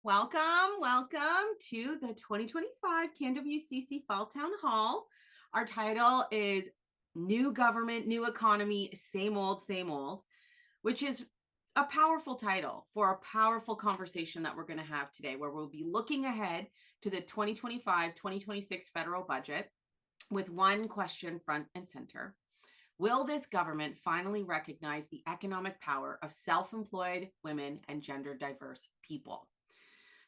Welcome to the 2025 CanWCC Fall Town Hall. Our title is New Government, New Economy, Same Old, which is a powerful title for a powerful conversation that we're going to have today, where we'll be looking ahead to the 2025-2026 federal budget with one question front and center. Will this government finally recognize the economic power of self-employed women and gender diverse people?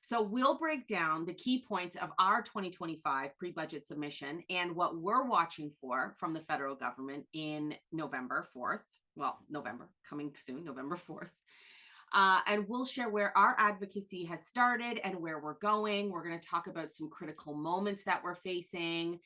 So we'll break down the key points of our 2025 pre-budget submission and what we're watching for from the federal government in November 4th. Well, November, coming soon, November 4th. And we'll share where our advocacy has started and where we're going. We're going to talk about some critical moments that we're facing,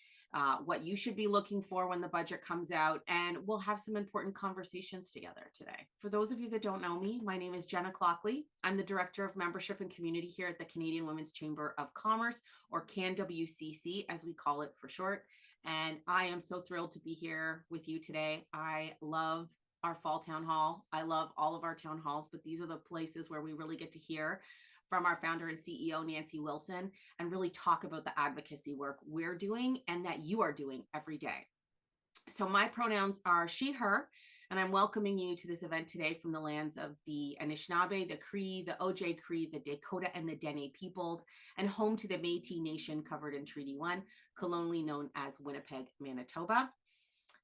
what you should be looking for when the budget comes out, and we'll have some important conversations together today. For those of you that don't know me, my name is Jenna Clockley. I'm the Director of Membership and Community here at the Canadian Women's Chamber of Commerce, or CanWCC, as we call it for short. And I am so thrilled to be here with you today. I love our fall town hall. I love all of our town halls, but these are the places where we really get to hear from our founder and CEO, Nancy Wilson, and really talk about the advocacy work we're doing and that you are doing every day. So my pronouns are she, her, and I'm welcoming you to this event today from the lands of the Anishinaabe, the Cree, the Ojai Cree, the Dakota, and the Dene peoples, and home to the Métis Nation covered in Treaty 1, colonially known as Winnipeg, Manitoba.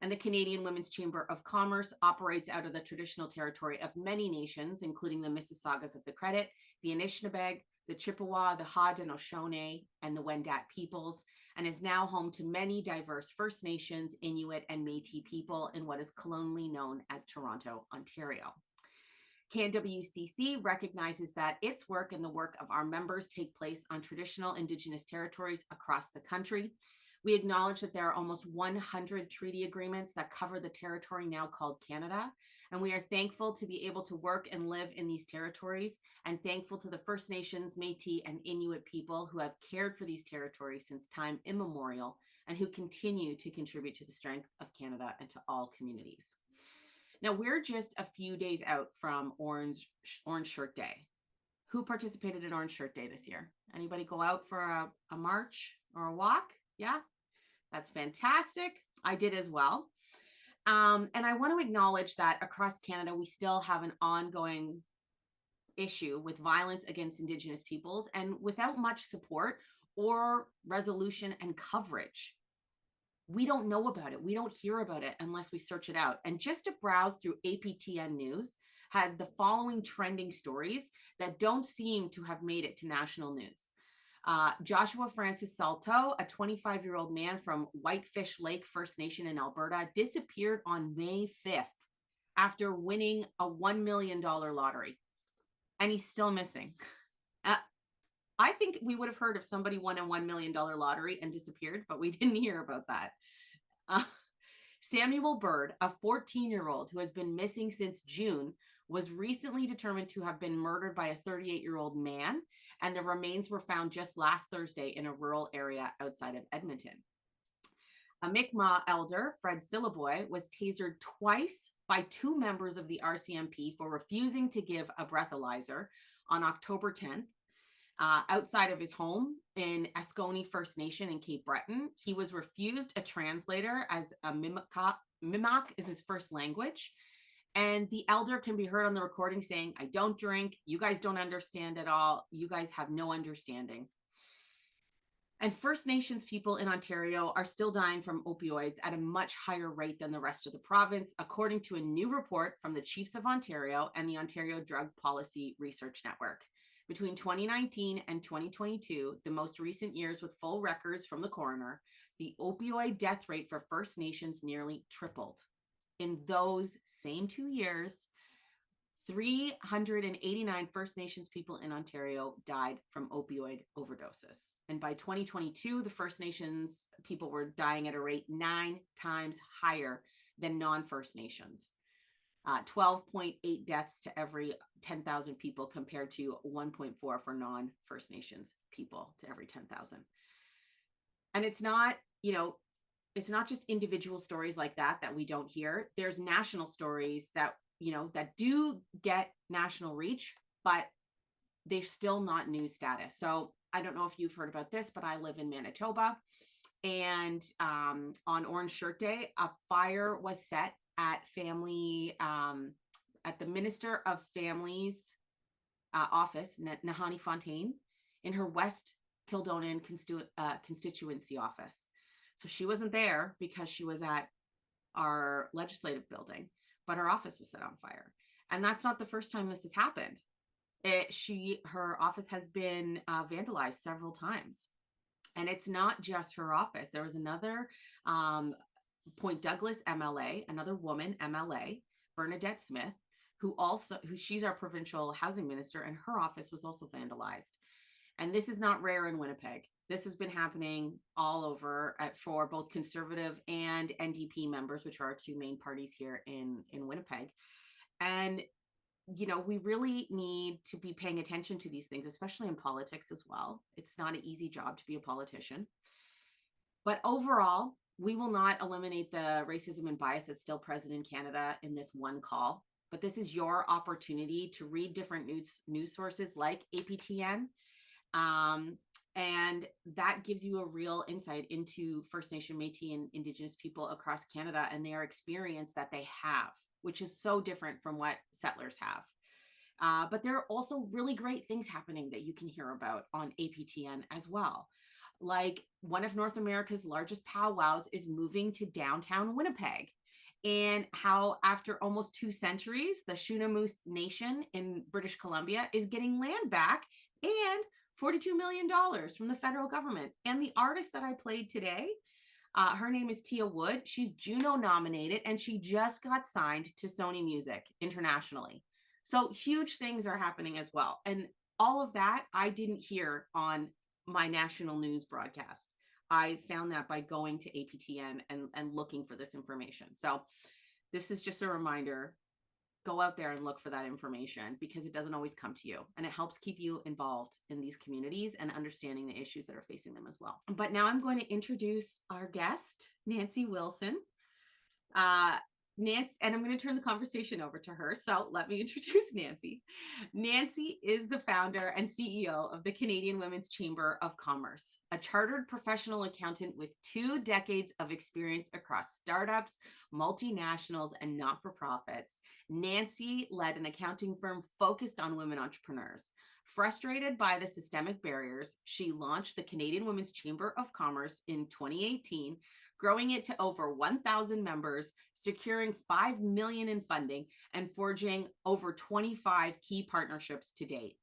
And the Canadian Women's Chamber of Commerce operates out of the traditional territory of many nations, including the Mississaugas of the Credit, the Anishinaabe, the Chippewa, the Haudenosaunee, and the Wendat peoples, and is now home to many diverse First Nations, Inuit, and Métis people in what is colonially known as Toronto, Ontario. CanWCC recognizes that its work and the work of our members take place on traditional Indigenous territories across the country. We acknowledge that there are almost 100 treaty agreements that cover the territory now called Canada, and we are thankful to be able to work and live in these territories, and thankful to the First Nations, Métis, and Inuit people who have cared for these territories since time immemorial and who continue to contribute to the strength of Canada and to all communities. Now, we're just a few days out from Orange Shirt Day. Who participated in Orange Shirt Day this year? Anybody go out for a march or a walk? Yeah, that's fantastic. I did as well. And I want to acknowledge that across Canada, we still have an ongoing issue with violence against Indigenous peoples, and without much support or resolution and coverage. We don't know about it. We don't hear about it unless we search it out. And just to browse through APTN News had the following trending stories that don't seem to have made it to national news. Joshua Francis Salto, a 25-year-old man from Whitefish Lake First Nation in Alberta, disappeared on May 5th after winning a $1 million lottery. And he's still missing. I think we would have heard if somebody won a $1 million lottery and disappeared, but we didn't hear about that. Samuel Bird, a 14-year-old who has been missing since June, was recently determined to have been murdered by a 38-year-old man, and the remains were found just last Thursday in a rural area outside of Edmonton. A Mi'kmaq elder, Fred Sillaboy, was tasered twice by two members of the RCMP for refusing to give a breathalyzer on October 10th. Outside of his home in Asconi First Nation in Cape Breton. He was refused a translator as a Mi'kmaq is his first language. And the elder can be heard on the recording saying, "I don't drink. You guys don't understand at all. You guys have no understanding." And First Nations people in Ontario are still dying from opioids at a much higher rate than the rest of the province, according to a new report from the Chiefs of Ontario and the Ontario Drug Policy Research Network. Between 2019 and 2022, the most recent years with full records from the coroner, the opioid death rate for First Nations nearly tripled. In those same 2 years, 389 First Nations people in Ontario died from opioid overdoses. And by 2022, the First Nations people were dying at a rate 9 times higher than non-First Nations. 12.8 deaths to every 10,000 people compared to 1.4 for non-First Nations people to every 10,000. And it's not, it's not just individual stories like that we don't hear. There's national stories that, that do get national reach, but they're still not news status. So I don't know if you've heard about this, but I live in Manitoba. And on Orange Shirt Day, a fire was set at at the Minister of Family's office, Nahani Fontaine, in her West Kildonan constituency office. So she wasn't there because she was at our legislative building, but her office was set on fire. And that's not the first time this has happened. Her office has been vandalized several times. And it's not just her office. There was another Point Douglas MLA, another woman MLA, Bernadette Smith, who she's our provincial housing minister, and her office was also vandalized. And this is not rare in Winnipeg. This has been happening all over for both Conservative and NDP members, which are our two main parties here in Winnipeg. And, you know, we really need to be paying attention to these things, especially in politics as well. It's not an easy job to be a politician. But overall, we will not eliminate the racism and bias that's still present in Canada in this one call. But this is your opportunity to read different news sources like APTN. And that gives you a real insight into First Nation, Métis, and Indigenous people across Canada and their experience that they have, which is so different from what settlers have. But there are also really great things happening that you can hear about on APTN as well. Like one of North America's largest powwows is moving to downtown Winnipeg, and how after almost 2 centuries, the Shunamoose Nation in British Columbia is getting land back and $42 million from the federal government. And the artist that I played today, her name is Tia Wood. She's Juno nominated, and she just got signed to Sony Music internationally. So huge things are happening as well. And all of that I didn't hear on my national news broadcast. I found that by going to APTN and looking for this information. So this is just a reminder. Go out there and look for that information, because it doesn't always come to you, and it helps keep you involved in these communities and understanding the issues that are facing them as well. But now I'm going to introduce our guest, Nancy Wilson. Nancy, and I'm going to turn the conversation over to her. So let me introduce Nancy. Nancy is the founder and CEO of the Canadian Women's Chamber of Commerce, a chartered professional accountant with 2 decades of experience across startups, multinationals, and not-for-profits. Nancy led an accounting firm focused on women entrepreneurs. Frustrated by the systemic barriers, she launched the Canadian Women's Chamber of Commerce in 2018, growing it to over 1,000 members, securing $5 million in funding, and forging over 25 key partnerships to date.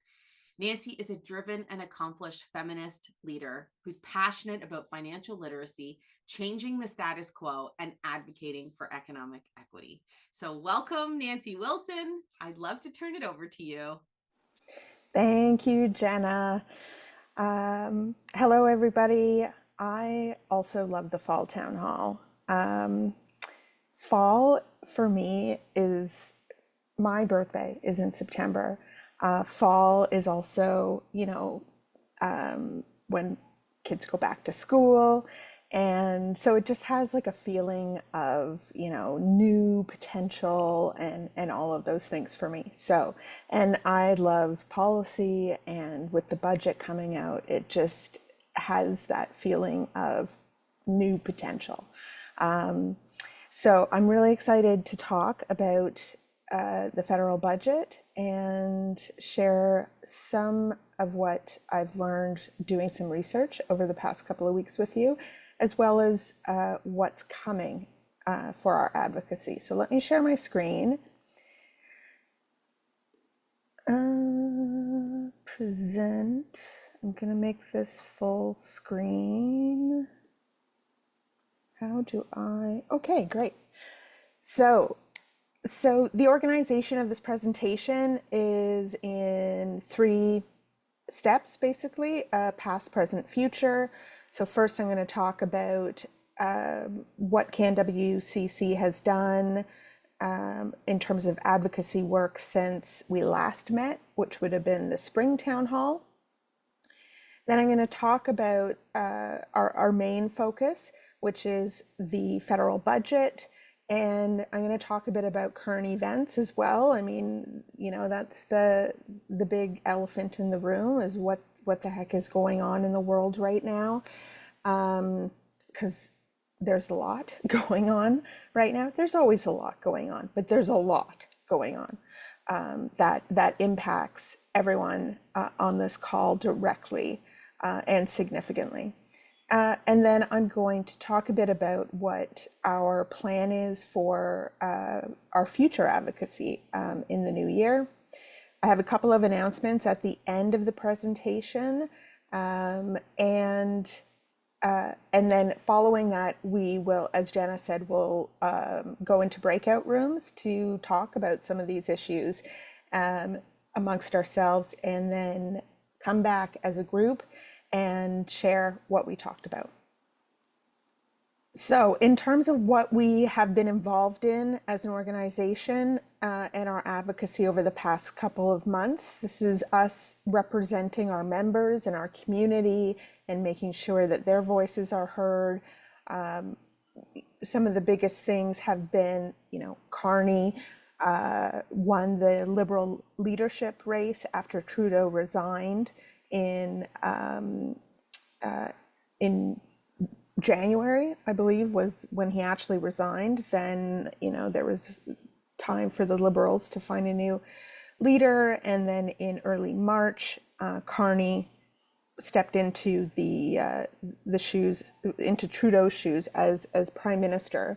Nancy is a driven and accomplished feminist leader who's passionate about financial literacy, changing the status quo, and advocating for economic equity. So welcome, Nancy Wilson. I'd love to turn it over to you. Thank you, Jenna. Hello, everybody. I also love the Fall Town Hall. Fall for me is, my birthday is in September. Fall is also, when kids go back to school. And so it just has like a feeling of, new potential and all of those things for me. So, and I love policy, and with the budget coming out, it just has that feeling of new potential. So I'm really excited to talk about the federal budget and share some of what I've learned doing some research over the past couple of weeks with you, as well as what's coming for our advocacy. So let me share my screen. Present. I'm gonna make this full screen. How do I? Okay, great. So the organization of this presentation is in 3 steps, basically, past, present, future. So first I'm going to talk about what CanWCC has done in terms of advocacy work since we last met, which would have been the spring town hall. Then I'm going to talk about our main focus, which is the federal budget And I'm going to talk a bit about current events as well. I mean, you know, that's the big elephant in the room is what the heck is going on in the world right now. Because there's a lot going on right now. There's always a lot going on, but there's a lot going on that impacts everyone on this call directly and significantly. And then I'm going to talk a bit about what our plan is for our future advocacy in the new year. I have a couple of announcements at the end of the presentation, and then following that, we will, as Jenna said, we'll go into breakout rooms to talk about some of these issues amongst ourselves, and then come back as a group and share what we talked about. So in terms of what we have been involved in as an organization and our advocacy over the past couple of months, this is us representing our members and our community and making sure that their voices are heard. Some of the biggest things have been, you know, Carney won the Liberal leadership race after Trudeau resigned in January, I believe, was when he actually resigned. Then, you know, there was time for the Liberals to find a new leader, and then in early March, Carney stepped into the shoes, into Trudeau's shoes as prime minister.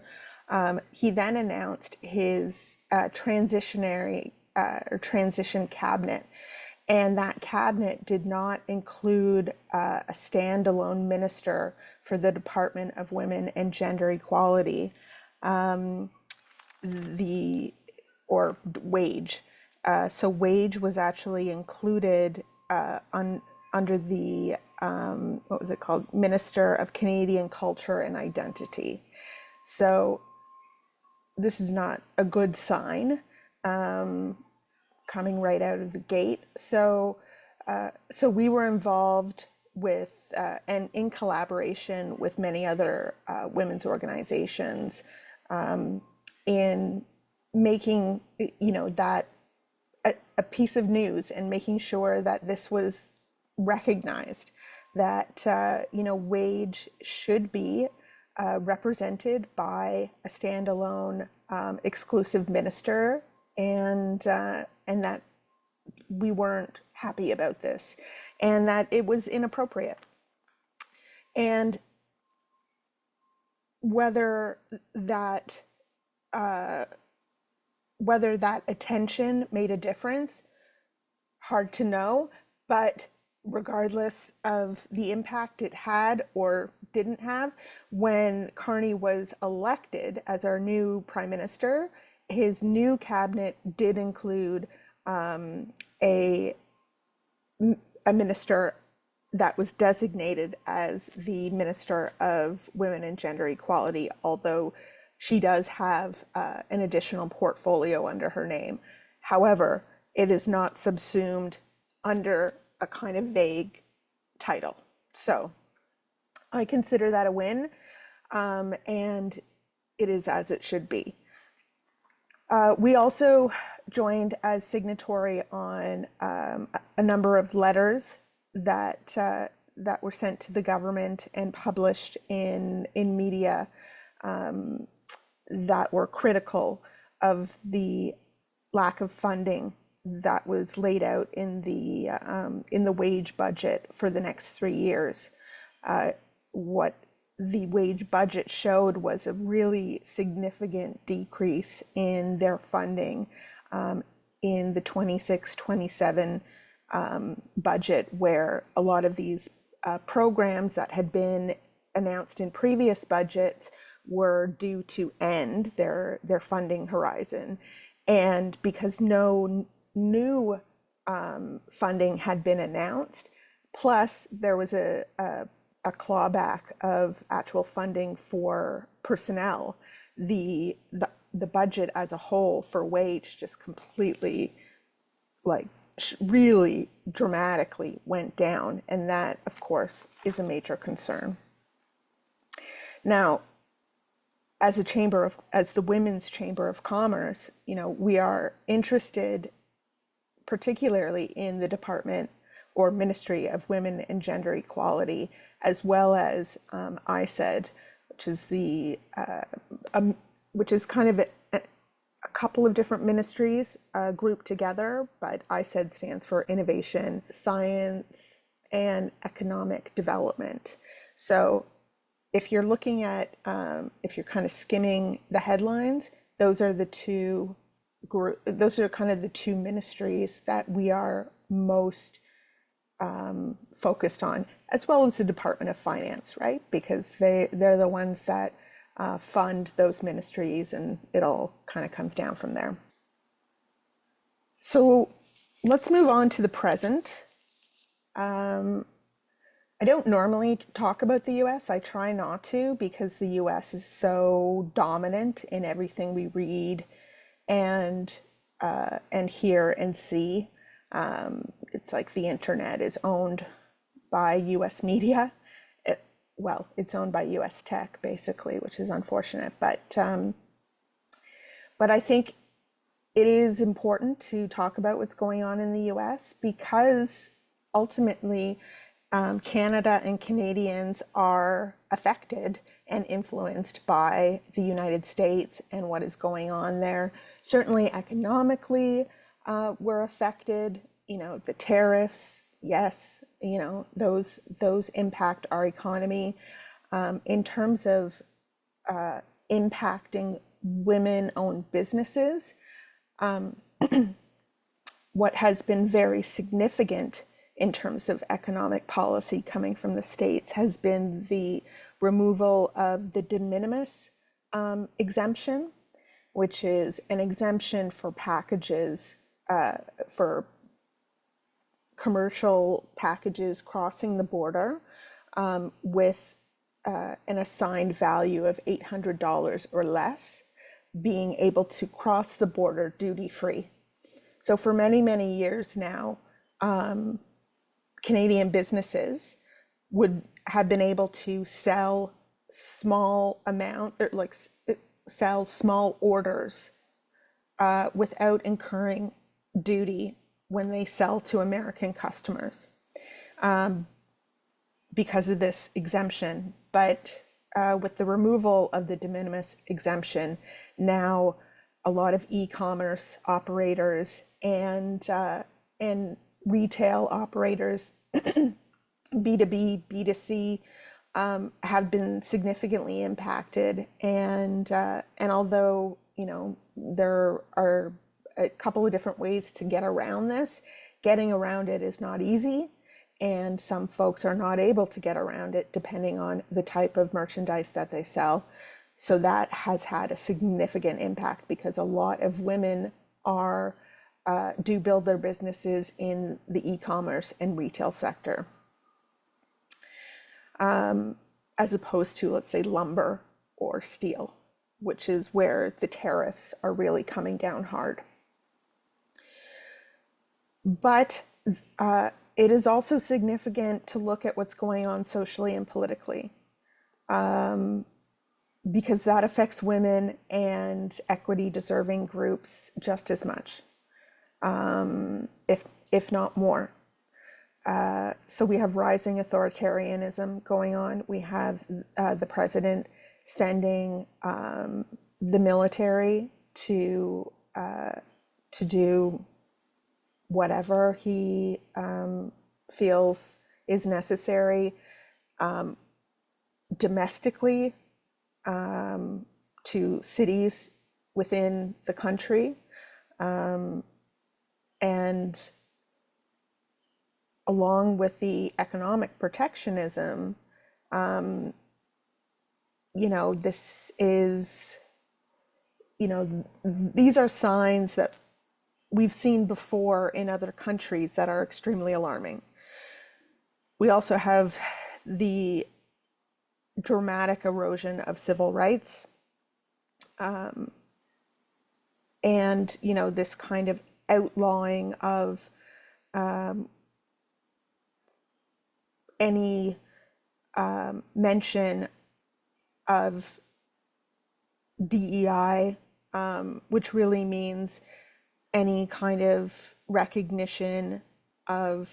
He then announced his transition cabinet, and that cabinet did not include a standalone minister for the Department of Women and Gender Equality, or wage. So wage was actually included under the, what was it called? Minister of Canadian Culture and Identity. So this is not a good sign coming right out of the gate. So we were involved with and in collaboration with many other women's organizations in making, you know, that a piece of news and making sure that this was recognized, that you know, wage should be represented by a standalone exclusive minister, and that we weren't happy about this and that it was inappropriate. And whether that attention made a difference, hard to know, but regardless of the impact it had or didn't have, when Carney was elected as our new prime minister, his new cabinet did include a minister that was designated as the Minister of Women and Gender Equality, although she does have an additional portfolio under her name. However, it is not subsumed under a kind of vague title. So I consider that a win, and it is as it should be. We also joined as signatory on a number of letters that were sent to the government and published in media that were critical of the lack of funding that was laid out in the wage budget for the next 3 years. What the wage budget showed was a really significant decrease in their funding in the 26-27 budget, where a lot of these programs that had been announced in previous budgets were due to end their funding horizon. And because no new funding had been announced, plus there was a clawback of actual funding for personnel, the budget as a whole for wage just completely, like, really dramatically went down, and that of course is a major concern. Now, as as the Women's Chamber of Commerce, we are interested particularly in the Department or Ministry of Women and Gender Equality, as well as ISED, which is which is kind of a couple of different ministries grouped together, but ISED stands for Innovation, Science, and Economic Development. So if you're looking at, if you're kind of skimming the headlines, those are kind of the two ministries that we are most focused on, as well as the Department of Finance, right? Because they're the ones that fund those ministries, and it all kind of comes down from there. So let's move on to the present. I don't normally talk about the US. I try not to, because the US is so dominant in everything we read and hear and see. It's like the internet is owned by US media. It's owned by US tech, basically, which is unfortunate. But I think it is important to talk about what's going on in the US, because ultimately Canada and Canadians are affected and influenced by the United States and what is going on there. Certainly economically, we're affected. The tariffs, yes, those impact our economy. In terms of impacting women-owned businesses, what has been very significant in terms of economic policy coming from the States has been the removal of the de minimis exemption, which is an exemption for packages, for commercial packages crossing the border with an assigned value of $800 or less, being able to cross the border duty-free. So for many, many years now, Canadian businesses would have been able to sell small orders without incurring duty when they sell to American customers because of this exemption. But with the removal of the de minimis exemption, now a lot of e-commerce operators and retail operators, B2B, B2C, have been significantly impacted. And although, there are a couple of different ways to get around this, getting around it is not easy. And some folks are not able to get around it depending on the type of merchandise that they sell. So that has had a significant impact, because a lot of women do build their businesses in the e-commerce and retail sector, as opposed to, let's say, lumber or steel, which is where the tariffs are really coming down hard. But it is also significant to look at what's going on socially and politically, because that affects women and equity deserving groups just as much, if not more. So we have rising authoritarianism going on. We have the president sending the military to do whatever he feels is necessary domestically to cities within the country. And along with the economic protectionism, this is, these are signs that we've seen before in other countries that are extremely alarming. We also have the dramatic erosion of civil rights, and this kind of outlawing of any mention of DEI, which really means any kind of recognition of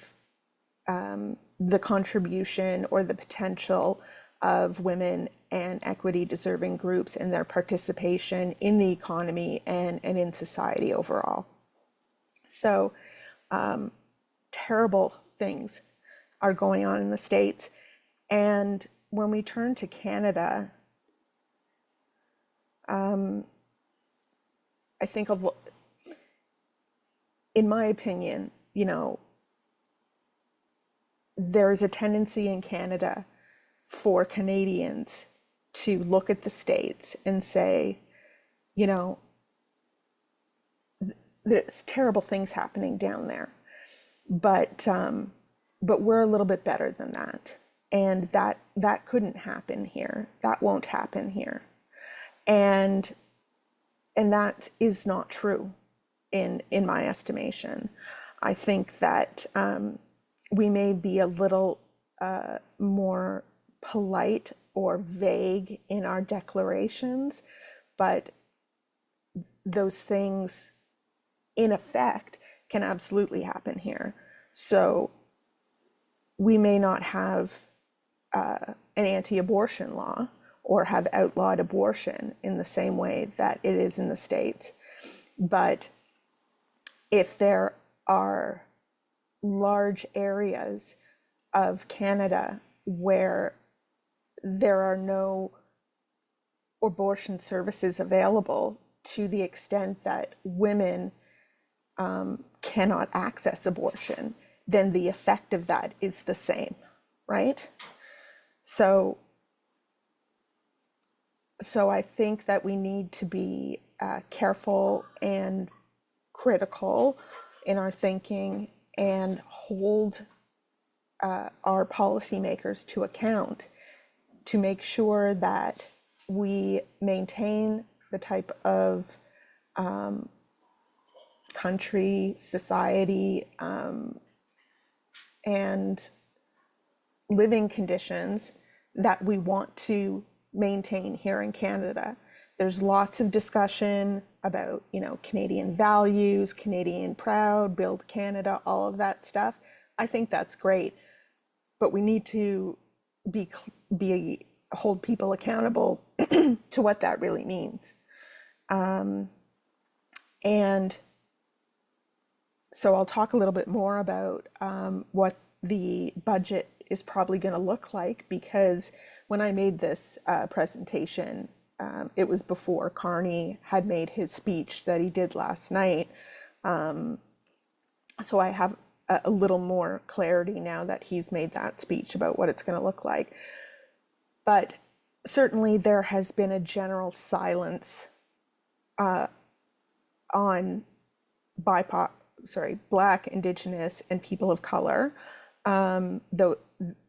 the contribution or the potential of women and equity deserving groups and their participation in the economy and in society overall. So terrible things are going on in the States. And when we turn to Canada, I think, in my opinion, there's a tendency in Canada for Canadians to look at the States and say, there's terrible things happening down there, but we're a little bit better than that, and that couldn't happen here. That won't happen here, and that is not true in my estimation. I think that we may be a little more polite or vague in our declarations, but those things in effect can absolutely happen here. So we may not have an anti-abortion law or have outlawed abortion in the same way that it is in the States, but if there are large areas of Canada where there are no abortion services available to the extent that women cannot access abortion, then the effect of that is the same, right? So I think that we need to be careful and critical in our thinking and hold our policymakers to account to make sure that we maintain the type of country, society, and living conditions that we want to maintain here in Canada. There's lots of discussion about, Canadian values, Canadian proud, build Canada, all of that stuff. I think that's great, but we need to hold people accountable to what that really means. And so I'll talk a little bit more about what the budget is probably going to look like, because when I made this presentation, it was before Carney had made his speech that he did last night. So I have a little more clarity now that he's made that speech about what it's going to look like. But certainly there has been a general silence on Black, Indigenous, and people of color,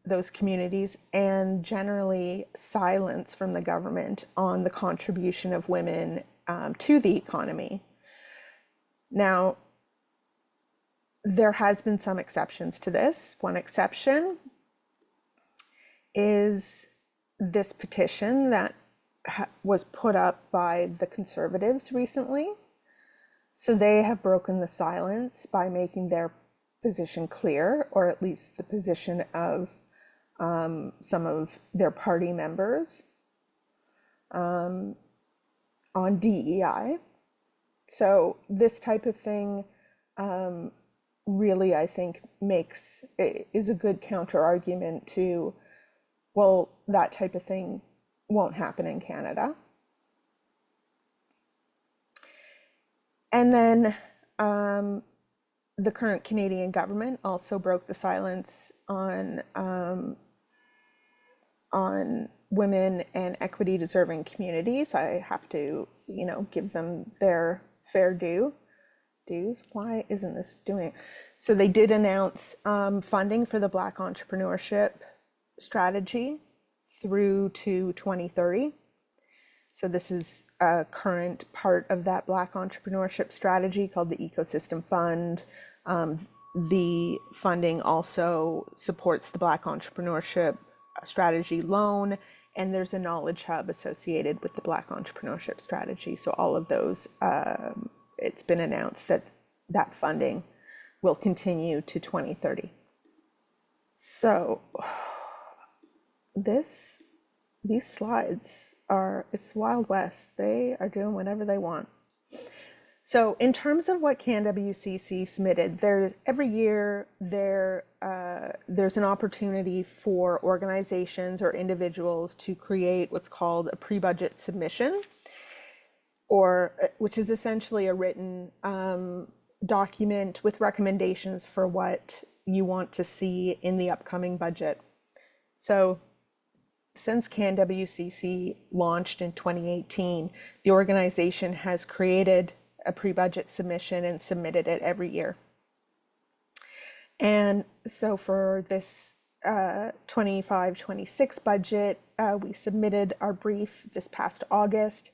those communities, and generally silence from the government on the contribution of women to the economy. Now, there has been some exceptions to this. One exception is this petition that was put up by the Conservatives recently. So they have broken the silence by making their position clear, or at least the position of some of their party members on DEI. So this type of thing really, I think, is a good counter argument to, well, that type of thing won't happen in Canada. And then the current Canadian government also broke the silence on women and equity deserving communities. I have to, give them their fair dues. Why isn't this doing it? So they did announce funding for the Black entrepreneurship strategy through to 2030. So this is a current part of that Black entrepreneurship strategy called the Ecosystem Fund. The funding also supports the Black entrepreneurship strategy loan and there's a knowledge hub associated with the Black Entrepreneurship Strategy. So all of those, it's been announced that that funding will continue to 2030. So these slides are, it's the Wild West. They are doing whatever they want. So in terms of what CanWCC submitted, every year there's an opportunity for organizations or individuals to create what's called a pre-budget submission, or which is essentially a written document with recommendations for what you want to see in the upcoming budget. So since CanWCC launched in 2018, the organization has created a pre-budget submission and submitted it every year. And so for this 25-26 budget, we submitted our brief this past August.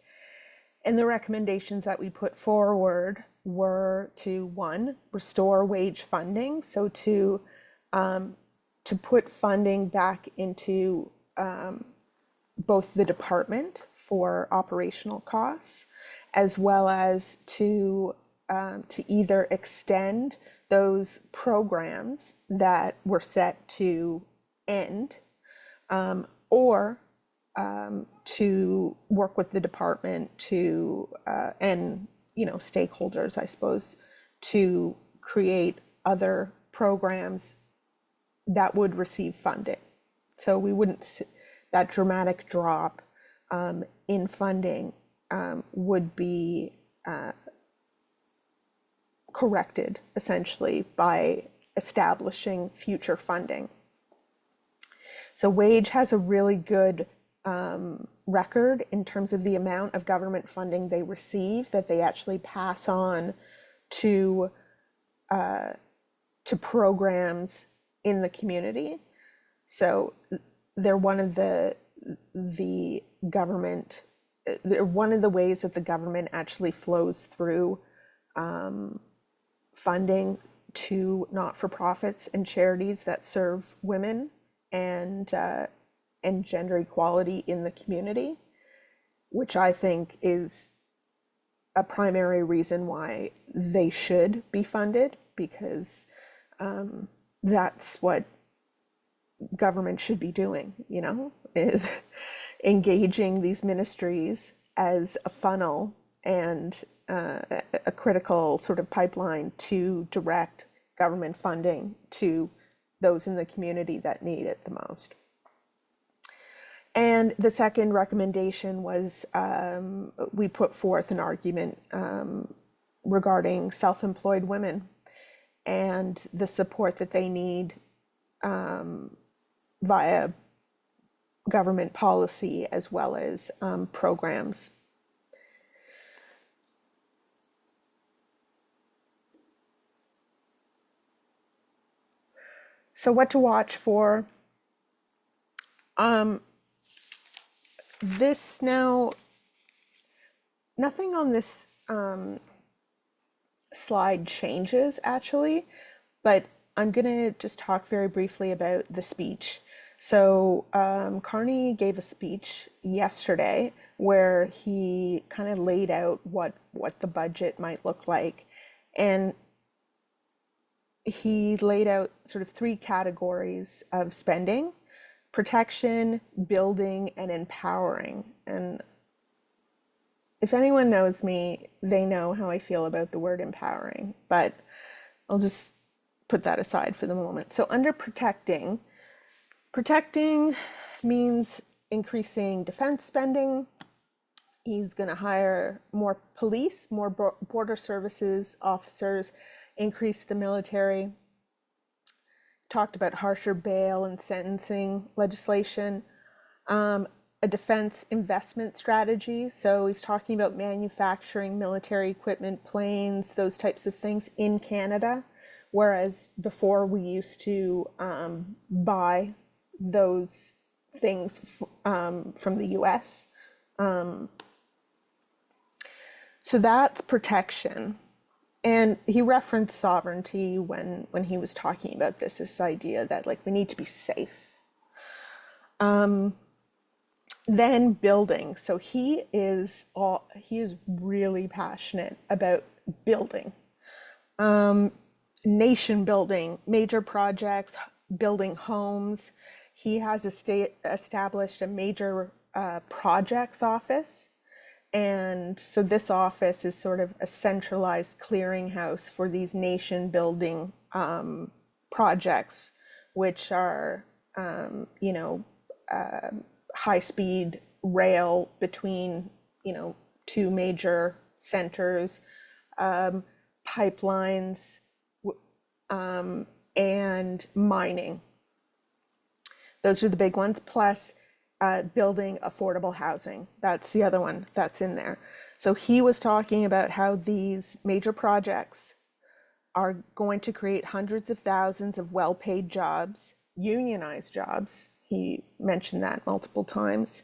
And the recommendations that we put forward were to, one, restore wage funding. So to put funding back into both the department for operational costs, as well as to either extend those programs that were set to end, or to work with the department to and stakeholders, I suppose, to create other programs that would receive funding. So we wouldn't see that dramatic drop in funding would be corrected essentially by establishing future funding. So WAGE has a really good record in terms of the amount of government funding they receive that they actually pass on to programs in the community. So they're one of the government, one of the ways that the government actually flows through funding to not-for-profits and charities that serve women and gender equality in the community, which I think is a primary reason why they should be funded, because that's what government should be doing, is engaging these ministries as a funnel and a critical sort of pipeline to direct government funding to those in the community that need it the most. And the second recommendation was we put forth an argument regarding self-employed women and the support that they need via government policy as well as programs. So what to watch for? This now, nothing on this slide changes actually, but I'm gonna just talk very briefly about the speech. So Carney gave a speech yesterday where he kind of laid out what the budget might look like. And he laid out sort of three categories of spending: protection, building, and empowering. And if anyone knows me, they know how I feel about the word empowering, but I'll just put that aside for the moment. So under protecting means increasing defense spending. He's going to hire more police, more border services officers, increase the military. Talked about harsher bail and sentencing legislation, a defense investment strategy. So he's talking about manufacturing military equipment, planes, those types of things in Canada, whereas before we used to buy those things from the US. So that's protection. And he referenced sovereignty when he was talking about this idea that like we need to be safe. Then building. So he is really passionate about building, nation building, major projects, building homes. He has established a major projects office. And so this office is sort of a centralized clearinghouse for these nation building projects, which are, you know, high speed rail between, you know, two major centers, pipelines, and mining. Those are the big ones, plus building affordable housing. That's the other one that's in there. So he was talking about how these major projects are going to create hundreds of thousands of well-paid jobs, unionized jobs. He mentioned that multiple times.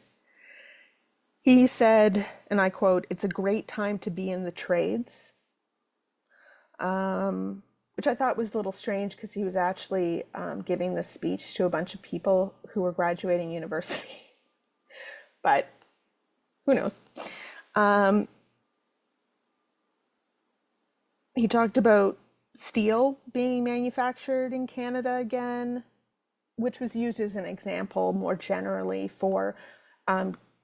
He said, and I quote, "It's a great time to be in the trades," which I thought was a little strange because he was actually giving this speech to a bunch of people who were graduating university. But who knows? He talked about steel being manufactured in Canada again, which was used as an example more generally for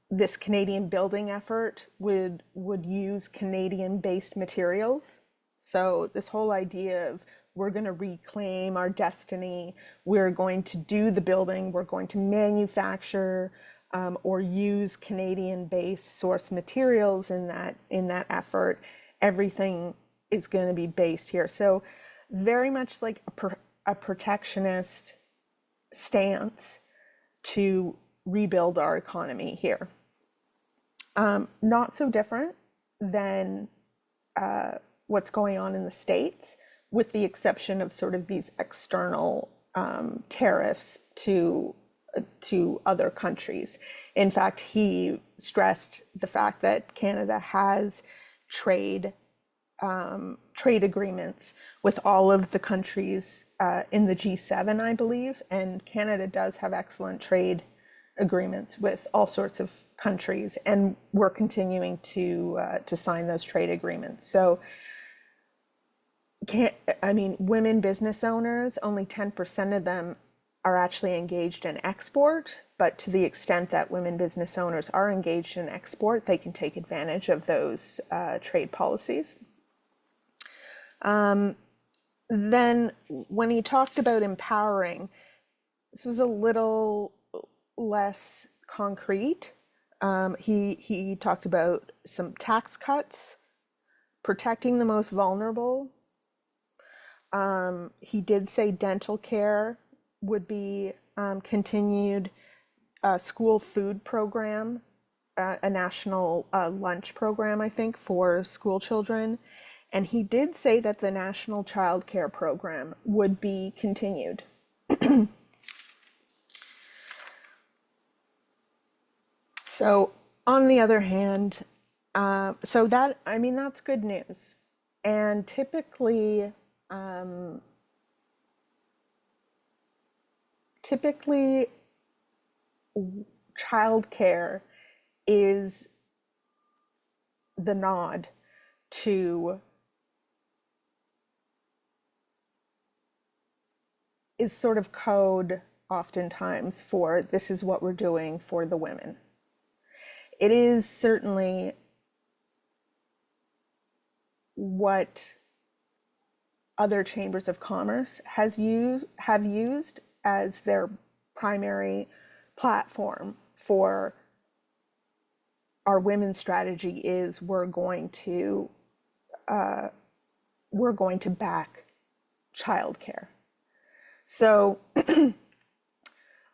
this Canadian building effort would use Canadian-based materials. So this whole idea of we're going to reclaim our destiny, we're going to do the building, we're going to manufacture or use Canadian-based source materials in that effort. Everything is going to be based here. So very much like a protectionist stance to rebuild our economy here. Not so different than what's going on in the States, with the exception of sort of these external tariffs to other countries. In fact, he stressed the fact that Canada has trade agreements with all of the countries in the G7, I believe, and Canada does have excellent trade agreements with all sorts of countries, and we're continuing to sign those trade agreements. So, women business owners, only 10% of them are actually engaged in export, but to the extent that women business owners are engaged in export, they can take advantage of those trade policies. Then when he talked about empowering, this was a little less concrete. He talked about some tax cuts, protecting the most vulnerable. He did say dental care would be continued, school food program, a national lunch program, I think, for school children. And he did say that the national child care program would be continued. So on the other hand, that's good news. And typically childcare is the nod to is sort of code oftentimes for this is what we're doing for the women. It is certainly what other chambers of commerce have used as their primary platform for our women's strategy is we're going to back childcare. So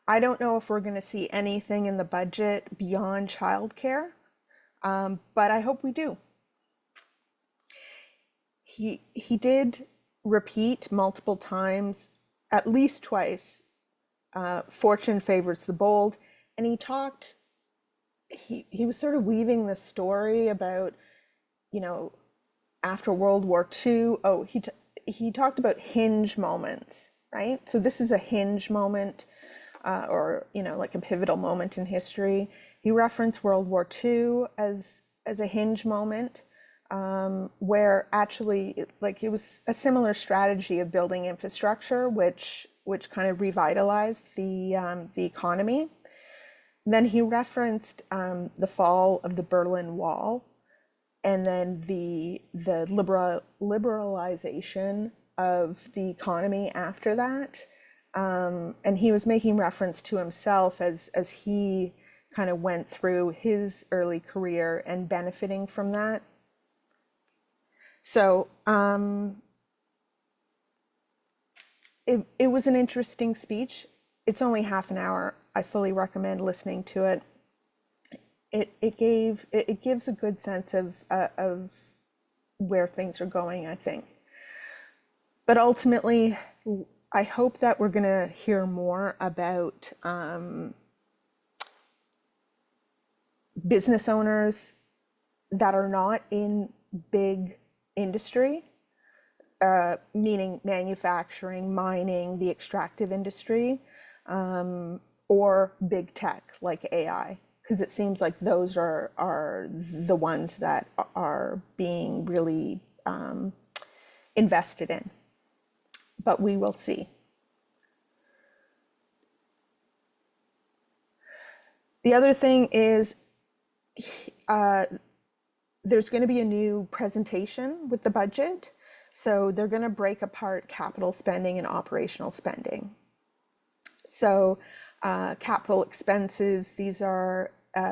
I don't know if we're going to see anything in the budget beyond childcare, but I hope we do. He did repeat multiple times, at least twice, fortune favors the bold, and he was sort of weaving this story about, after World War II. Oh, he talked about hinge moments, right? So this is a hinge moment, or like a pivotal moment in history. He referenced World War II as a hinge moment, where actually it was a similar strategy of building infrastructure, which kind of revitalized the economy. Then he referenced the fall of the Berlin Wall, and then the liberalization of the economy after that. And he was making reference to himself as he kind of went through his early career and benefiting from that. So it was an interesting speech. It's only half an hour. I fully recommend listening to it. It gives a good sense of where things are going, I think. But ultimately, I hope that we're going to hear more about business owners that are not in big industry, meaning manufacturing, mining, the extractive industry, or big tech like AI, because it seems like those are the ones that are being really invested in. But we will see. The other thing is there's going to be a new presentation with the budget. So they're going to break apart capital spending and operational spending. So capital expenses, these are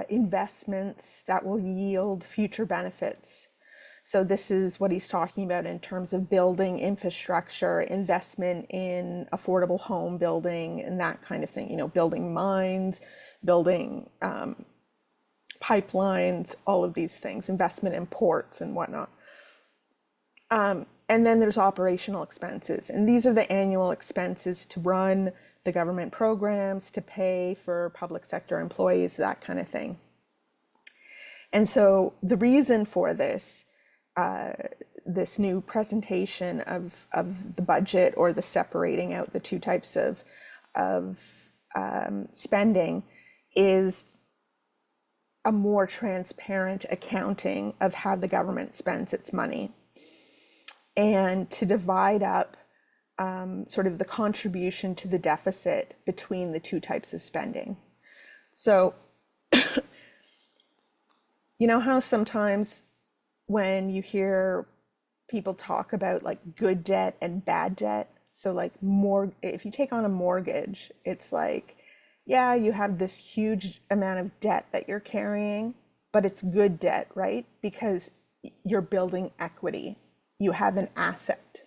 investments that will yield future benefits. So this is what he's talking about in terms of building infrastructure, investment in affordable home building and that kind of thing, building mines, building pipelines, all of these things, investment in ports and whatnot. And then there's operational expenses. And these are the annual expenses to run the government programs, to pay for public sector employees, that kind of thing. And so the reason for this new presentation of the budget, or the separating out the two types of spending, is a more transparent accounting of how the government spends its money, and to divide up sort of the contribution to the deficit between the two types of spending. So, you know how sometimes when you hear people talk about like good debt and bad debt, so like if you take on a mortgage, it's like, yeah, you have this huge amount of debt that you're carrying, but it's good debt, right? Because you're building equity. You have an asset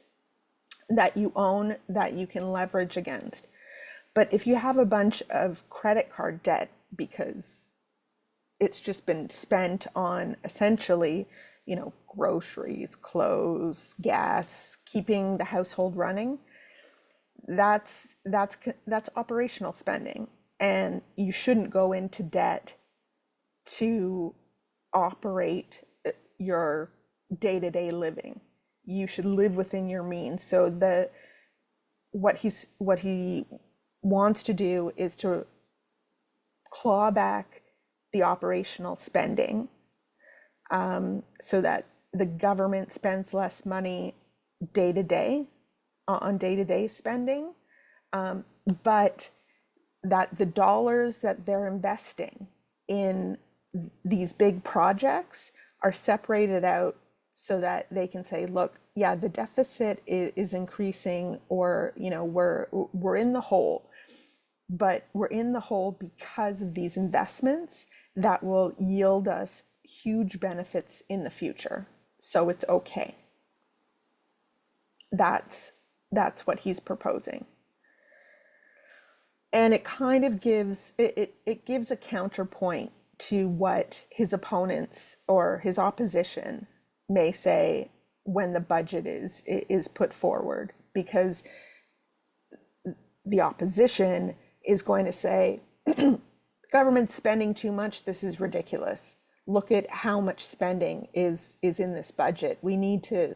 that you own that you can leverage against. But if you have a bunch of credit card debt because it's just been spent on essentially, groceries, clothes, gas, keeping the household running, that's operational spending. And you shouldn't go into debt to operate your day-to-day living. You should live within your means. So what he wants to do is to claw back the operational spending, so that the government spends less money day to day on day-to-day spending, but that the dollars that they're investing in these big projects are separated out so that they can say, look, yeah, the deficit is increasing, or we're in the hole, but we're in the hole because of these investments that will yield us huge benefits in the future. So it's okay. That's what he's proposing. And it kind of gives it gives a counterpoint to what his opponents or his opposition may say when the budget is put forward, because the opposition is going to say, government's spending too much, this is ridiculous. Look at how much spending is in this budget. We need to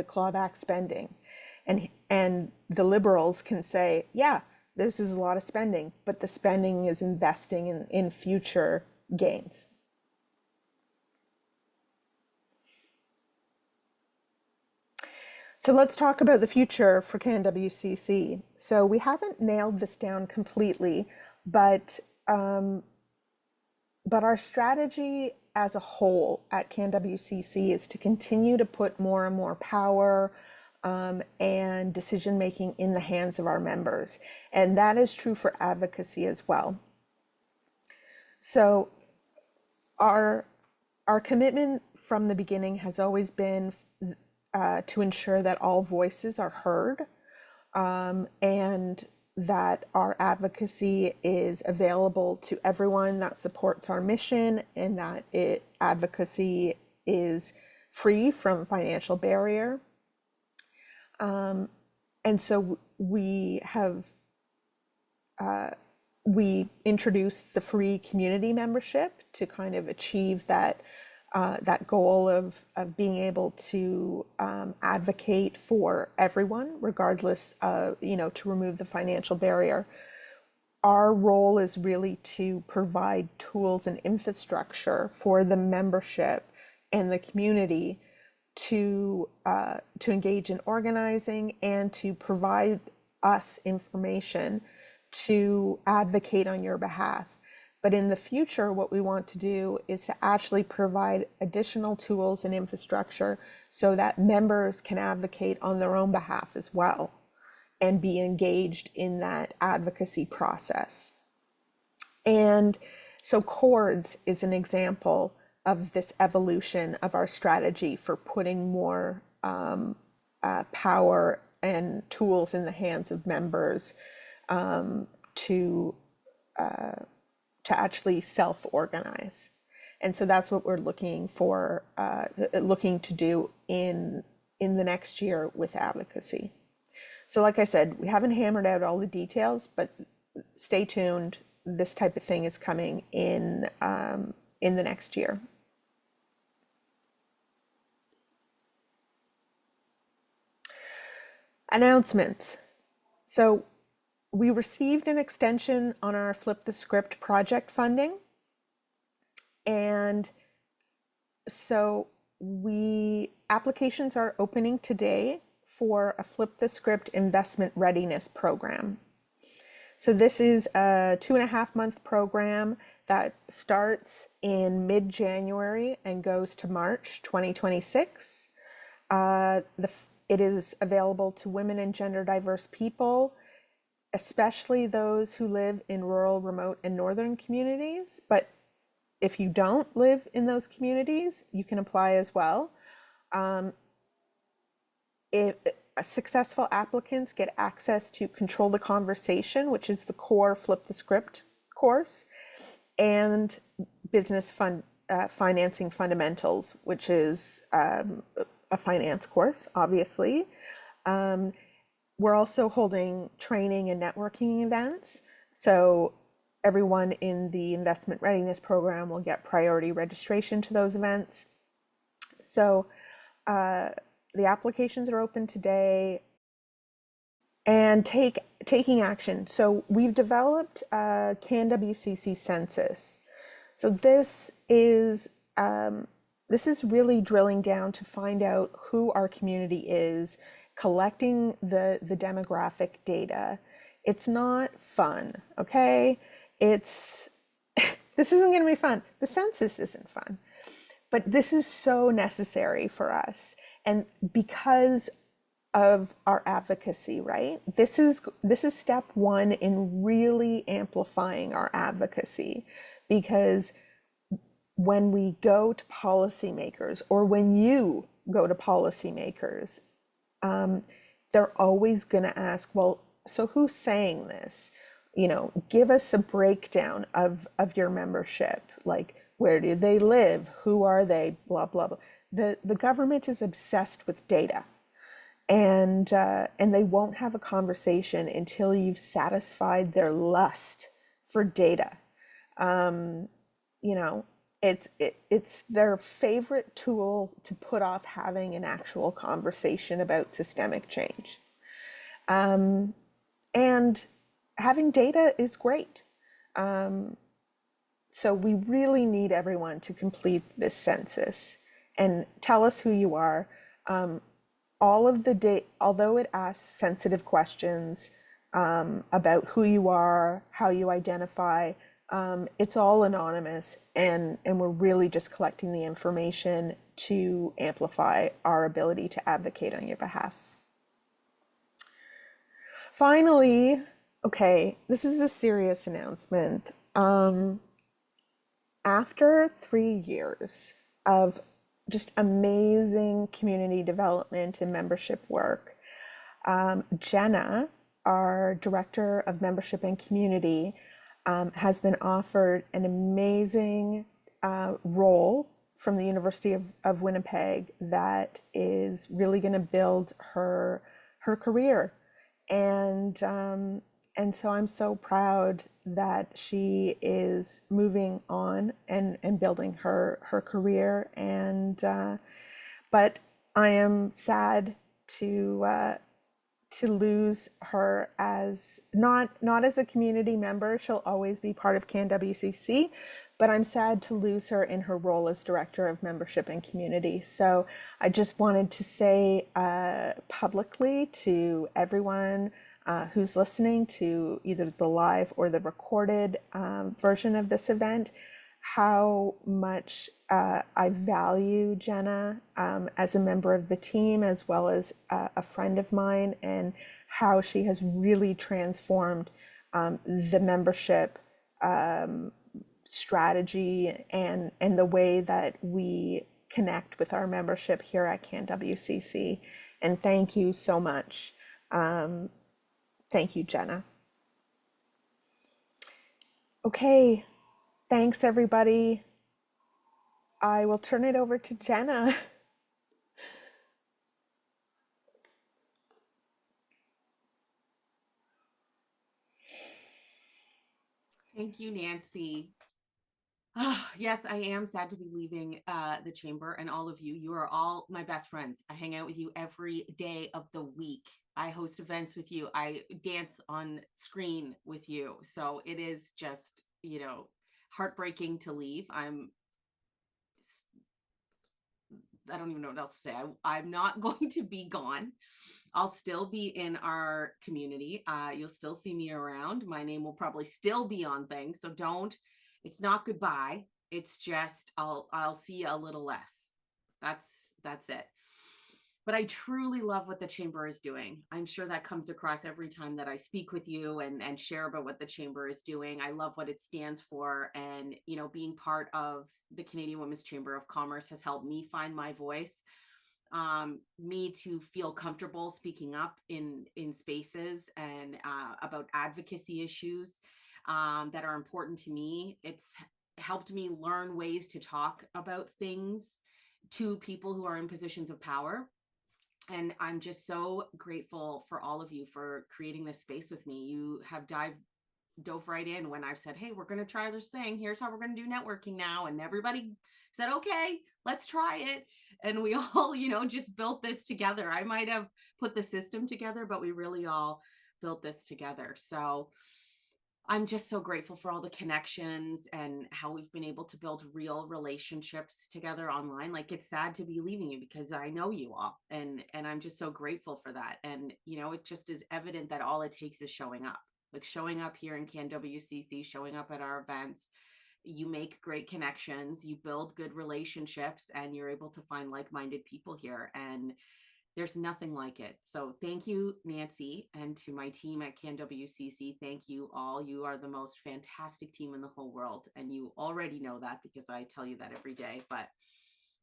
claw back spending. And the liberals can say, yeah, this is a lot of spending, but the spending is investing in future gains. So let's talk about the future for CanWCC. So we haven't nailed this down completely, but our strategy as a whole at CanWCC is to continue to put more and more power and decision making in the hands of our members, and that is true for advocacy as well. So our commitment from the beginning has always been to ensure that all voices are heard, and that our advocacy is available to everyone that supports our mission, and that advocacy is free from financial barrier. And so we introduced the free community membership to kind of achieve that goal of being able to advocate for everyone, regardless of, to remove the financial barrier. Our role is really to provide tools and infrastructure for the membership and the community to engage in organizing and to provide us information to advocate on your behalf. But in the future, what we want to do is to actually provide additional tools and infrastructure so that members can advocate on their own behalf as well and be engaged in that advocacy process. And so CORDS is an example of this evolution of our strategy for putting more power and tools in the hands of members to actually self-organize. And so that's what we're looking to do in the next year with advocacy. So like I said, we haven't hammered out all the details, but stay tuned. This type of thing is coming in the next year. Announcements. So we received an extension on our Flip the Script project funding. And so applications are opening today for a Flip the Script investment readiness program. So this is a 2.5-month program that starts in mid-January and goes to March 2026. It is available to women and gender diverse people, especially those who live in rural, remote, and northern communities. But if you don't live in those communities, you can apply as well. Successful applicants get access to Control the Conversation, which is the core Flip the Script course, and Business Financing Fundamentals, which is a finance course, obviously. We're also holding training and networking events. So everyone in the investment readiness program will get priority registration to those events. So the applications are open today. And taking action. So we've developed a CanWCC census. So this is really drilling down to find out who our community is, collecting the demographic data. It's not fun, okay? This isn't going to be fun. The census isn't fun, but this is so necessary for us, and because of our advocacy, right? This is step one in really amplifying our advocacy, because when we go to policymakers, or when you go to policymakers, they're always going to ask, well, so who's saying this? Give us a breakdown of your membership. Like, where do they live? Who are they? Blah, blah, blah. The government is obsessed with data, and they won't have a conversation until you've satisfied their lust for data. It's their favorite tool to put off having an actual conversation about systemic change. And having data is great. So we really need everyone to complete this census and tell us who you are. All of the data, although it asks sensitive questions about who you are, how you identify, it's all anonymous, and we're really just collecting the information to amplify our ability to advocate on your behalf. Finally, okay, this is a serious announcement. After 3 years of just amazing community development and membership work, Jenna, our Director of Membership and Community, has been offered an amazing role from the University of Winnipeg that is really going to build her career. And so I'm so proud that she is moving on and building her career. But I am sad to lose her as not as a community member. She'll always be part of CanWCC, but I'm sad to lose her in her role as Director of Membership and Community. So I just wanted to say publicly to everyone who's listening to either the live or the recorded version of this event, how much I value Jenna as a member of the team, as well as a friend of mine, and how she has really transformed the membership strategy and the way that we connect with our membership here at CanWCC. And thank you so much. Thank you, Jenna. Okay, thanks everybody. I will turn it over to Jenna. Thank you, Nancy. Yes, I am sad to be leaving the chamber, and all of you. You are all my best friends. I hang out with you every day of the week. I host events with you. I dance on screen with you. So it is just, heartbreaking to leave. I don't even know what else to say. I'm not going to be gone. I'll still be in our community. You'll still see me around. My name will probably still be on things. So it's not goodbye. It's just I'll see you a little less. That's it. But I truly love what the chamber is doing. I'm sure that comes across every time that I speak with you and share about what the chamber is doing. I love what it stands for. And, being part of the Canadian Women's Chamber of Commerce has helped me find my voice, me to feel comfortable speaking up in spaces and about advocacy issues that are important to me. It's helped me learn ways to talk about things to people who are in positions of power. And I'm just so grateful for all of you for creating this space with me. You have dove right in when I've said, hey, we're going to try this thing. Here's how we're going to do networking now. And everybody said, okay, let's try it. And we all, just built this together. I might have put the system together, but we really all built this together. So I'm just so grateful for all the connections and how we've been able to build real relationships together online. Like, it's sad to be leaving you because I know you all, and I'm just so grateful for that. And it just is evident that all it takes is showing up. Like showing up here in CanWCC, showing up at our events. You make great connections, you build good relationships, and you're able to find like-minded people here. And there's nothing like it. So thank you, Nancy, and to my team at CanWCC. Thank you all. You are the most fantastic team in the whole world. And you already know that because I tell you that every day, but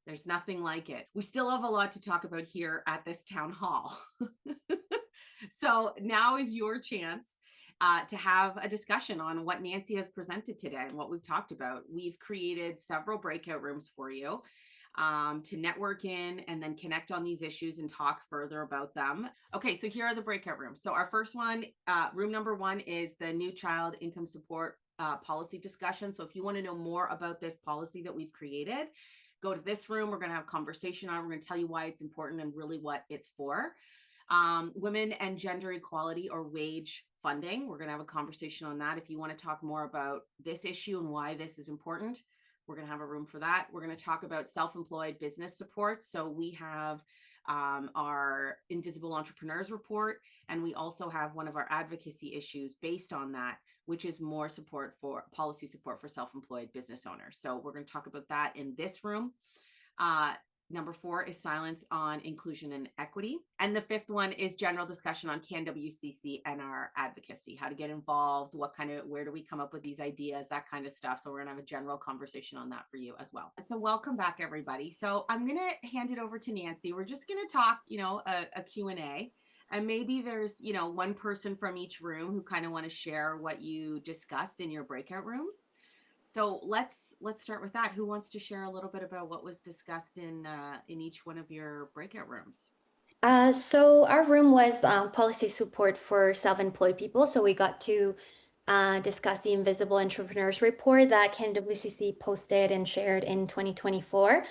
there's nothing like it. We still have a lot to talk about here at this town hall. So now is your chance to have a discussion on what Nancy has presented today and what we've talked about. We've created several breakout rooms for you to network in and then connect on these issues and talk further about them. Okay, so here are the breakout rooms. So our first one, room number 1, is the new child income support policy discussion. So if you want to know more about this policy that we've created, go to this room. We're going to have a conversation on it. We're going to tell you why it's important and really what it's for. Women and gender equality or wage funding. We're going to have a conversation on that. If you want to talk more about this issue and why this is important, we're going to have a room for that. We're going to talk about self-employed business support. So we have our Invisible Entrepreneurs Report, and we also have one of our advocacy issues based on that, which is more support for policy support for self-employed business owners. So we're going to talk about that in this room. Number 4 is silence on inclusion and equity. And the 5th one is general discussion on CanWCC and our advocacy, how to get involved, where do we come up with these ideas, that kind of stuff. So we're gonna have a general conversation on that for you as well. So welcome back, everybody. So I'm gonna hand it over to Nancy. We're just gonna talk, a Q&A. And maybe there's, one person from each room who kind of want to share what you discussed in your breakout rooms. So let's start with that. Who wants to share a little bit about what was discussed in each one of your breakout rooms? So our room was policy support for self-employed people. So we got to discuss the Invisible Entrepreneurs Report that CanWCC posted and shared in 2024.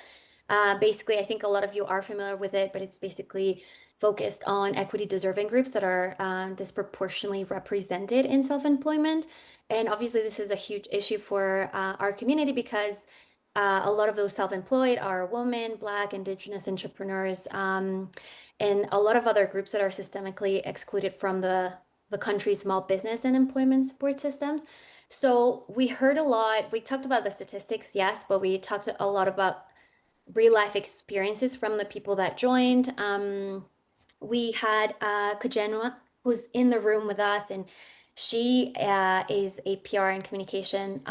Basically, I think a lot of you are familiar with it, but it's basically focused on equity deserving groups that are disproportionately represented in self-employment. And obviously, this is a huge issue for our community because a lot of those self-employed are women, Black, Indigenous entrepreneurs, and a lot of other groups that are systemically excluded from the country's small business and employment support systems. So we heard a lot. We talked about the statistics, yes, but we talked a lot about real life experiences from the people that joined. We had Kajenwa, who's in the room with us, and she is a PR and communication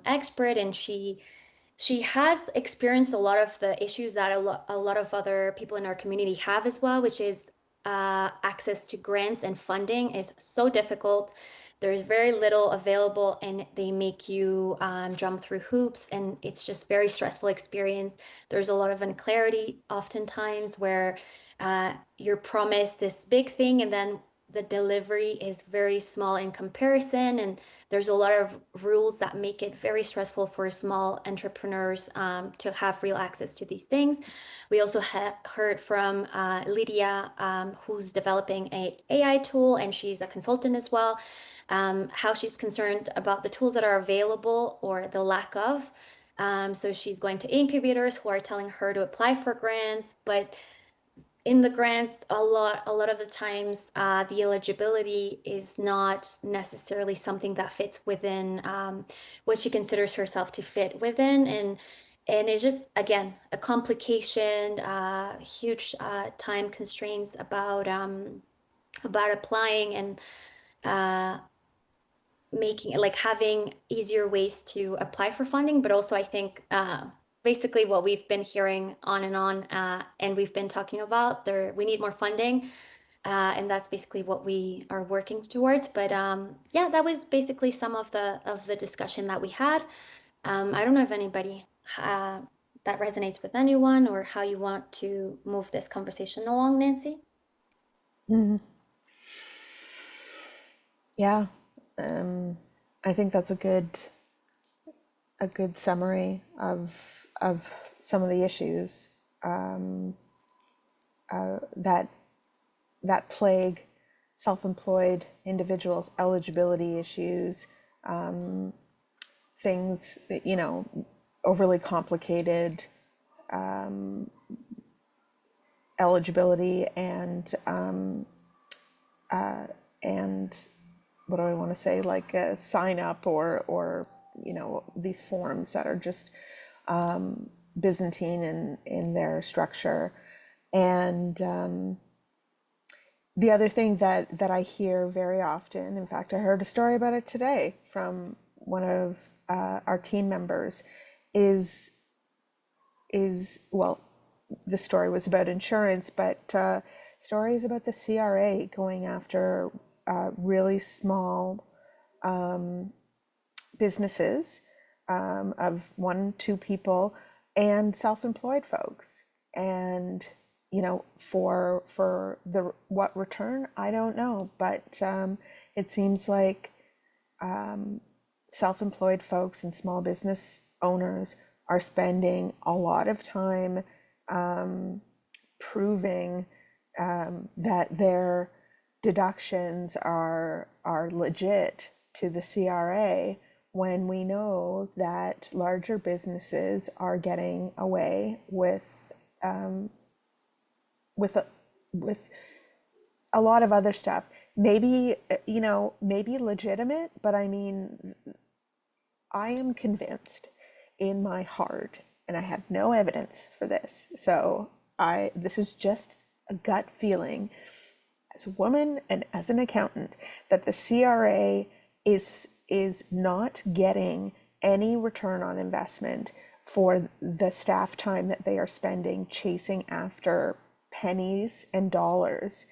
expert, and she has experienced a lot of the issues that a lot of other people in our community have as well, which is access to grants and funding is so difficult. There's very little available, and they make you jump through hoops, and it's just very stressful experience. There's a lot of unclarity oftentimes where you're promised this big thing, and then the delivery is very small in comparison, and there's a lot of rules that make it very stressful for small entrepreneurs to have real access to these things. We also heard from Lydia, who's developing an AI tool, and she's a consultant as well, how she's concerned about the tools that are available or the lack of. So she's going to incubators who are telling her to apply for grants, but in the grants, a lot of the times, the eligibility is not necessarily something that fits within what she considers herself to fit within, and it's just again a complication, huge time constraints about applying and making like having easier ways to apply for funding, but also I think basically what we've been hearing on and we've been talking about there, we need more funding, and that's basically what we are working towards. But yeah, that was basically some of the discussion that we had. I don't know if anybody that resonates with anyone or how you want to move this conversation along, Nancy. Mhm. Yeah, I think that's a good summary of some of the issues that plague self-employed individuals, eligibility issues, things that, overly complicated eligibility and what do I want to say, like a sign up or these forms that are just Byzantine in their structure. And the other thing that I hear very often, in fact, I heard a story about it today from one of our team members, is well, the story was about insurance, but stories about the CRA going after really small businesses of 1-2 people and self-employed folks, and for the what return, I don't know, but it seems like self-employed folks and small business owners are spending a lot of time proving that their deductions are legit to the CRA when we know that larger businesses are getting away with a, with a lot of other stuff. Maybe, maybe legitimate, but I mean, I am convinced in my heart, and I have no evidence for this. So this is just a gut feeling as a woman and as an accountant that the CRA is not getting any return on investment for the staff time that they are spending chasing after pennies and dollars,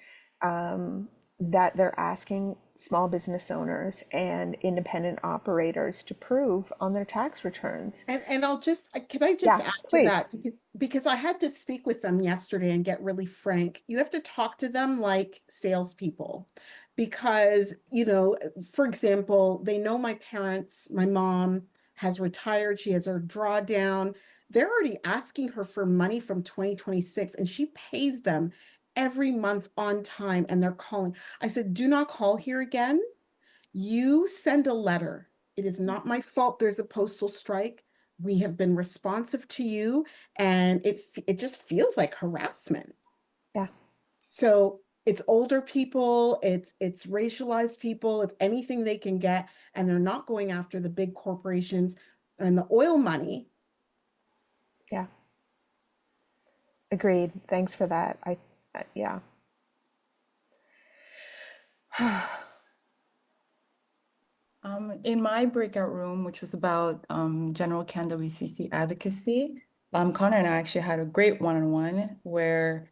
that they're asking small business owners and independent operators to prove on their tax returns. And I'll just, can I just Yeah, add to please. that? Because I had to speak with them yesterday and get really frank. You have to talk to them like salespeople because, for example, they know my parents, my mom has retired, she has her drawdown. They're already asking her for money from 2026 and she pays them every month on time and they're calling. I said, do not call here again. You send a letter. It is not my fault there's a postal strike. We have been responsive to you, and it just feels like harassment. Yeah. So it's older people, it's racialized people, it's anything they can get, and they're not going after the big corporations and the oil money. Yeah. Agreed. Thanks for that. Yeah. In my breakout room, which was about general CanWCC advocacy, Connor and I actually had a great one-on-one where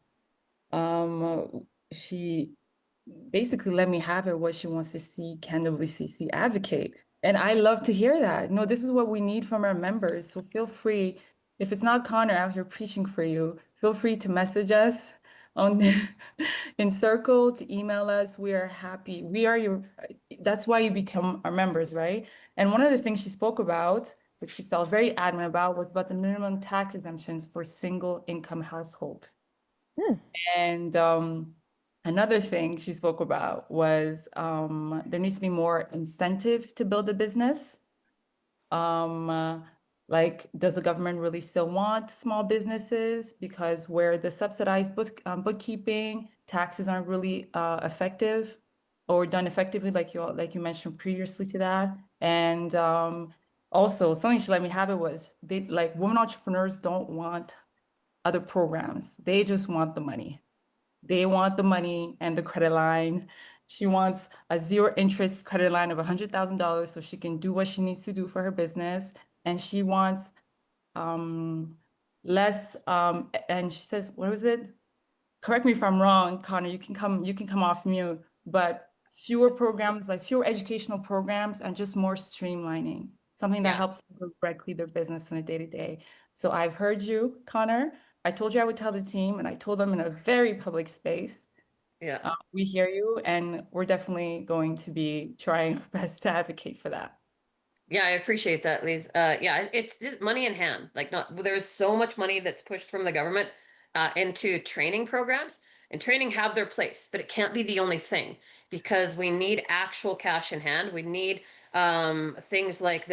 she basically let me have it what she wants to see CanWCC advocate. And I love to hear that. No, this is what we need from our members. So feel free, if it's not Connor out here preaching for you, feel free to message us on in Circle, to email us. We are happy. We are your, that's why you become our members, right? And one of the things she spoke about, which she felt very adamant about, was about the minimum tax exemptions for single income households. And another thing she spoke about was there needs to be more incentive to build a business. Like, does the government really still want small businesses? Because where the subsidized bookkeeping, taxes aren't really effective or done effectively, like you mentioned previously to that. And also something she let me have it was like women entrepreneurs don't want other programs. They just want the money. They want the money and the credit line. She wants a zero interest credit line of $100,000 so she can do what she needs to do for her business. And she wants less, and she says, what was it? Correct me if I'm wrong, Connor, you can come off mute, but fewer programs, like fewer educational programs and just more streamlining, something that helps them directly their business in a day-to-day. So I've heard you, Connor. I told you I would tell the team, and I told them in a very public space. Yeah. We hear you, and we're definitely going to be trying our best to advocate for that. Yeah, I appreciate that, Lise. Yeah, it's just money in hand. Like, not there's so much money that's pushed from the government into training programs, and training have their place, but it can't be the only thing because we need actual cash in hand. We need things like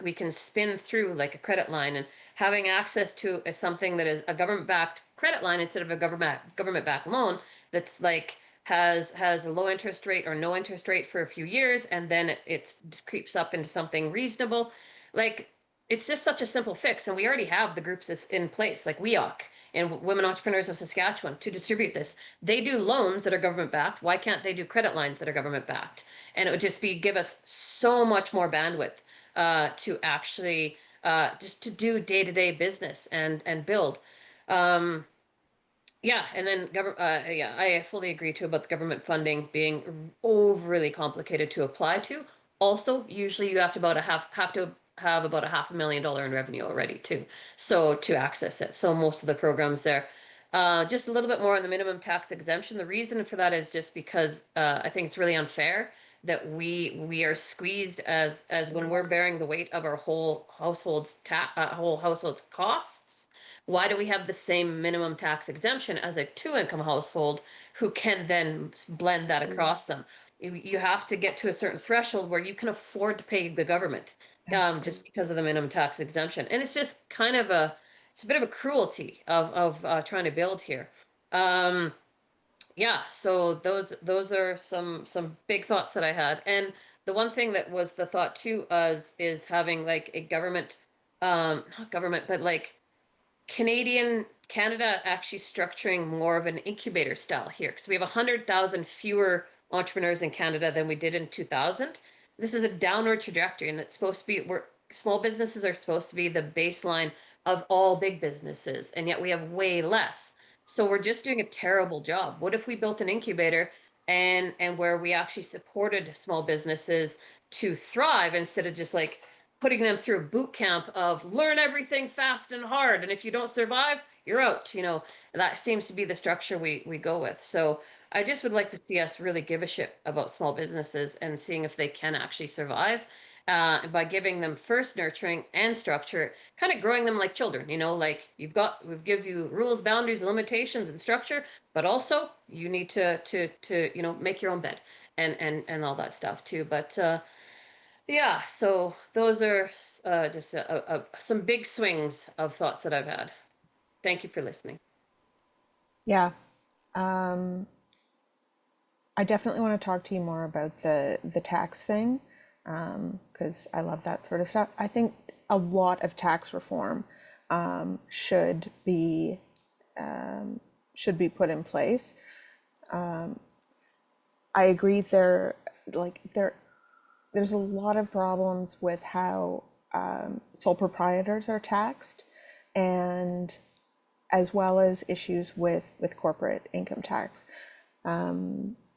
we can spin through like a credit line and having access to something that is a government-backed credit line instead of a government-backed loan that's like has a low interest rate or no interest rate for a few years and then it creeps up into something reasonable. Like, it's just such a simple fix, and we already have the groups in place, like WEOC and Women Entrepreneurs of Saskatchewan, to distribute this. They do loans that are government backed. Why can't they do credit lines that are government backed? And it would just give us so much more bandwidth to actually just to do day-to-day business and build. Yeah, and then yeah, I fully agree too about the government funding being overly complicated to apply to. Also, usually you have to have about a $500,000 in revenue already too, so to access it. So most of the programs there, just a little bit more on the minimum tax exemption. The reason for that is just because I think it's really unfair that we are squeezed as when we're bearing the weight of our whole household's costs. Why do we have the same minimum tax exemption as a two-income household who can then blend that across them? You have to get to a certain threshold where you can afford to pay the government, just because of the minimum tax exemption. And it's just kind of it's a bit of a cruelty of trying to build here. Yeah, so those are some big thoughts that I had. And the one thing that was the thought too is having like a government, not government, but like Canada actually structuring more of an incubator style here, because we have 100,000 fewer entrepreneurs in Canada than we did in 2000. This is a downward trajectory, and it's supposed to be where small businesses are supposed to be the baseline of all big businesses, and yet we have way less. So we're just doing a terrible job. What if we built an incubator and where we actually supported small businesses to thrive instead of just like putting them through a boot camp of learn everything fast and hard, and if you don't survive, you're out. That seems to be the structure we go with. So I just would like to see us really give a shit about small businesses and seeing if they can actually survive, by giving them first nurturing and structure, kind of growing them like children. Like we give you rules, boundaries, limitations, and structure, but also you need to make your own bed and all that stuff too. But yeah, so those are just some big swings of thoughts that I've had. Thank you for listening. Yeah. I definitely want to talk to you more about the tax thing, because I love that sort of stuff. I think a lot of tax reform should be put in place. I agree there's a lot of problems with how sole proprietors are taxed, and as well as issues with corporate income tax.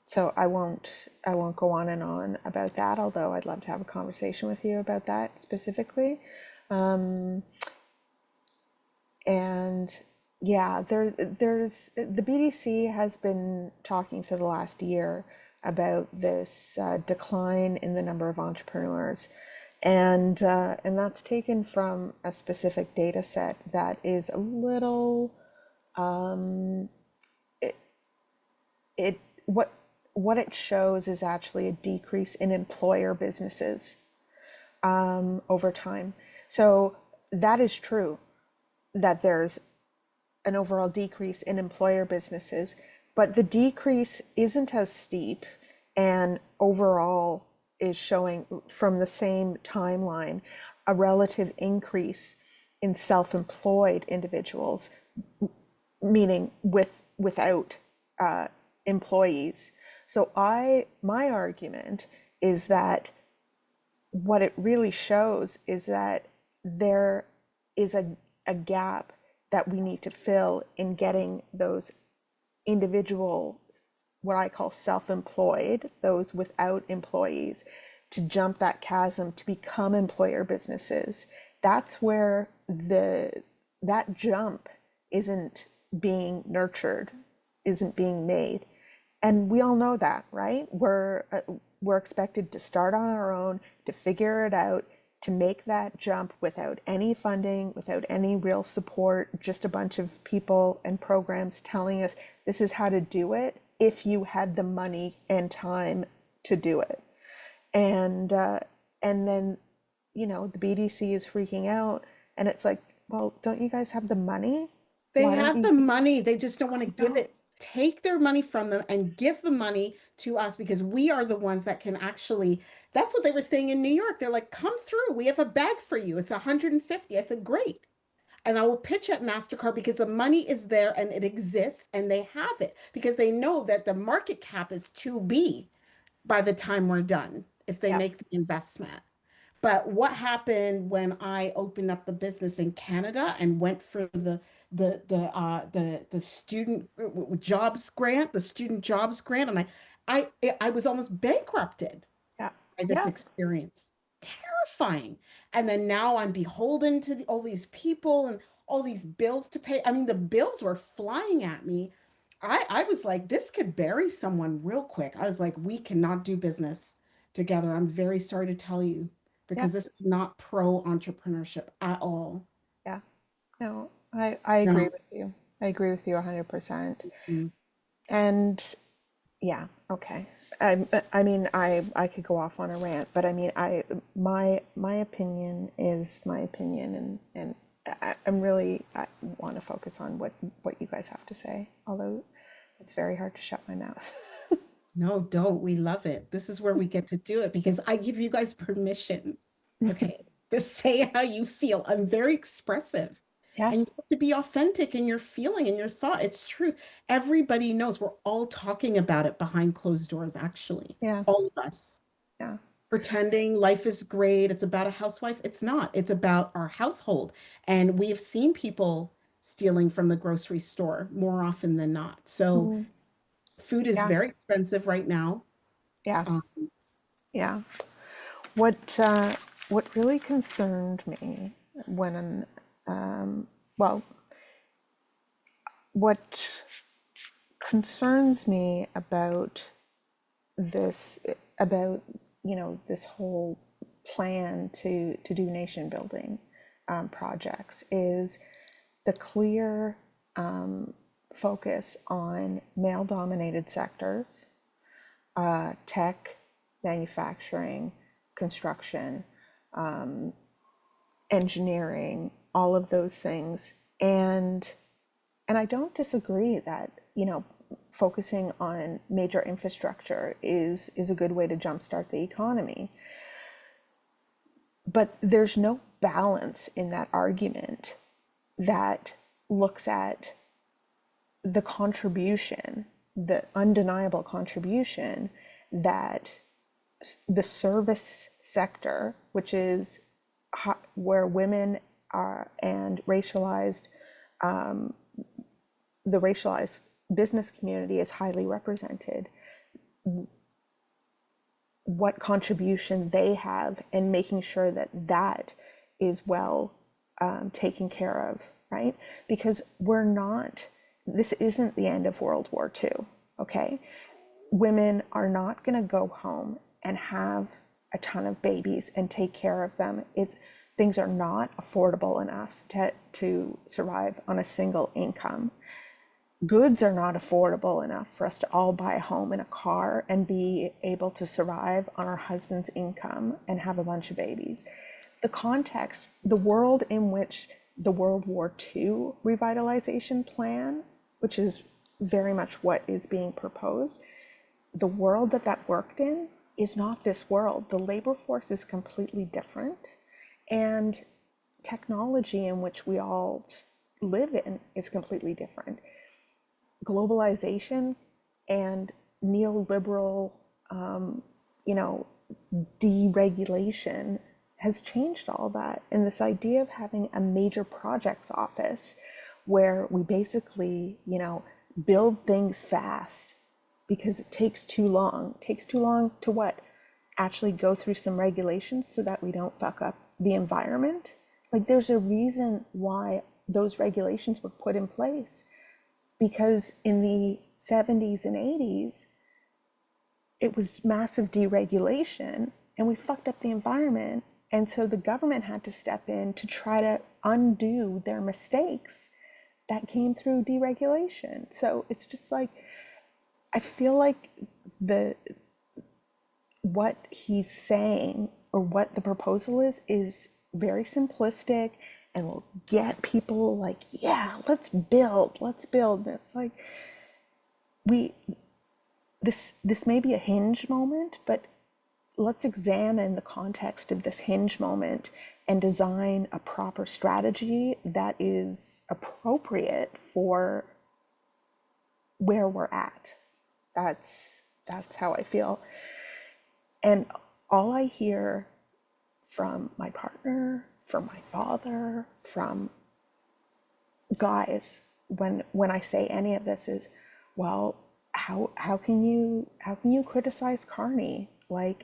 So I won't go on and on about that, although I'd love to have a conversation with you about that specifically. And yeah, there's the BDC has been talking for the last year about this decline in the number of entrepreneurs, and that's taken from a specific data set that is a little it what it shows is actually a decrease in employer businesses over time. So that is true, that there's an overall decrease in employer businesses, but the decrease isn't as steep, and overall is showing from the same timeline a relative increase in self-employed individuals, meaning without employees. So my argument is that what it really shows is that there is a gap that we need to fill in getting those individuals, what I call self-employed, those without employees, to jump that chasm to become employer businesses. That's where that jump isn't being nurtured, isn't being made. And we all know that, right? We're expected to start on our own, to figure it out, to make that jump without any funding, without any real support, just a bunch of people and programs telling us this is how to do it if you had the money and time to do it. And then, the BDC is freaking out, and it's like, well, don't you guys have the money? They Why don't have you- the money, they just don't want to give it, take their money from them and give the money to us, because we are the ones that can actually, that's what they were saying in New York. They're like, come through, we have a bag for you. It's 150. I said, great. And I will pitch at MasterCard because the money is there and it exists and they have it because they know that the market cap is 2B by the time we're done if they Yeah. make the investment. But what happened when I opened up the business in Canada and went for the student jobs grant, the student jobs grant, and I was almost bankrupted Yeah. by this Yeah. experience. Terrifying. And then now I'm beholden to all these people and all these bills to pay. I mean, the bills were flying at me. I was like, this could bury someone real quick. I was like, we cannot do business together. I'm very sorry to tell you, Yeah, because this is not pro entrepreneurship at all. yeah. No, I agree No. with you. I agree with you 100%. Mm. And yeah, okay. I mean, I could go off on a rant, but I mean, my opinion is my opinion, and I want to focus on what you guys have to say, although it's very hard to shut my mouth. No, don't. We love it. This is where we get to do it because I give you guys permission, okay, to say how you feel. I'm very expressive. Yeah, And you have to be authentic in your feeling and your thought. It's truth. Everybody knows we're all talking about it behind closed doors, actually. yeah, All of us. yeah. Pretending life is great. It's about a housewife. It's not. It's about our household. And we have seen people stealing from the grocery store more often than not. So Mhm. food is Yeah, very expensive right now. yeah, Um, yeah. What really concerned me when, well, what concerns me about this, about, this whole plan to do nation building projects is the clear focus on male dominated sectors, tech, manufacturing, construction, engineering, all of those things. And I don't disagree that, focusing on major infrastructure is a good way to jumpstart the economy. But there's no balance in that argument that looks at the contribution, the undeniable contribution that the service sector, which is where women are and the racialized business community is highly represented, what contribution they have in making sure that that is well taken care of, right? Because this isn't the end of World War II, okay? Women are not going to go home and have a ton of babies and take care of them. Things are not affordable enough to survive on a single income. Goods are not affordable enough for us to all buy a home and a car and be able to survive on our husband's income and have a bunch of babies. The context, the world in which the World War II revitalization plan, which is very much what is being proposed, the world that worked in is not this world. The labor force is completely different, and technology in which we all live in is completely different. Globalization and neoliberal, you know, deregulation has changed all that. And this idea of having a major projects office where we basically, build things fast because it takes too long. It takes too long to what? Actually go through some regulations so that we don't fuck up the environment. Like there's a reason why those regulations were put in place, because in the 70s and 80s, it was massive deregulation and we fucked up the environment. And so the government had to step in to try to undo their mistakes that came through deregulation. So it's just like, I feel like what he's saying or what the proposal is very simplistic and will get people like, yeah, let's build. And it's like, this may be a hinge moment, but let's examine the context of this hinge moment and design a proper strategy that is appropriate for where we're at. That's how I feel. And all I hear from my partner, from my father, from guys when I say any of this is, well, how can you criticize Carney? Like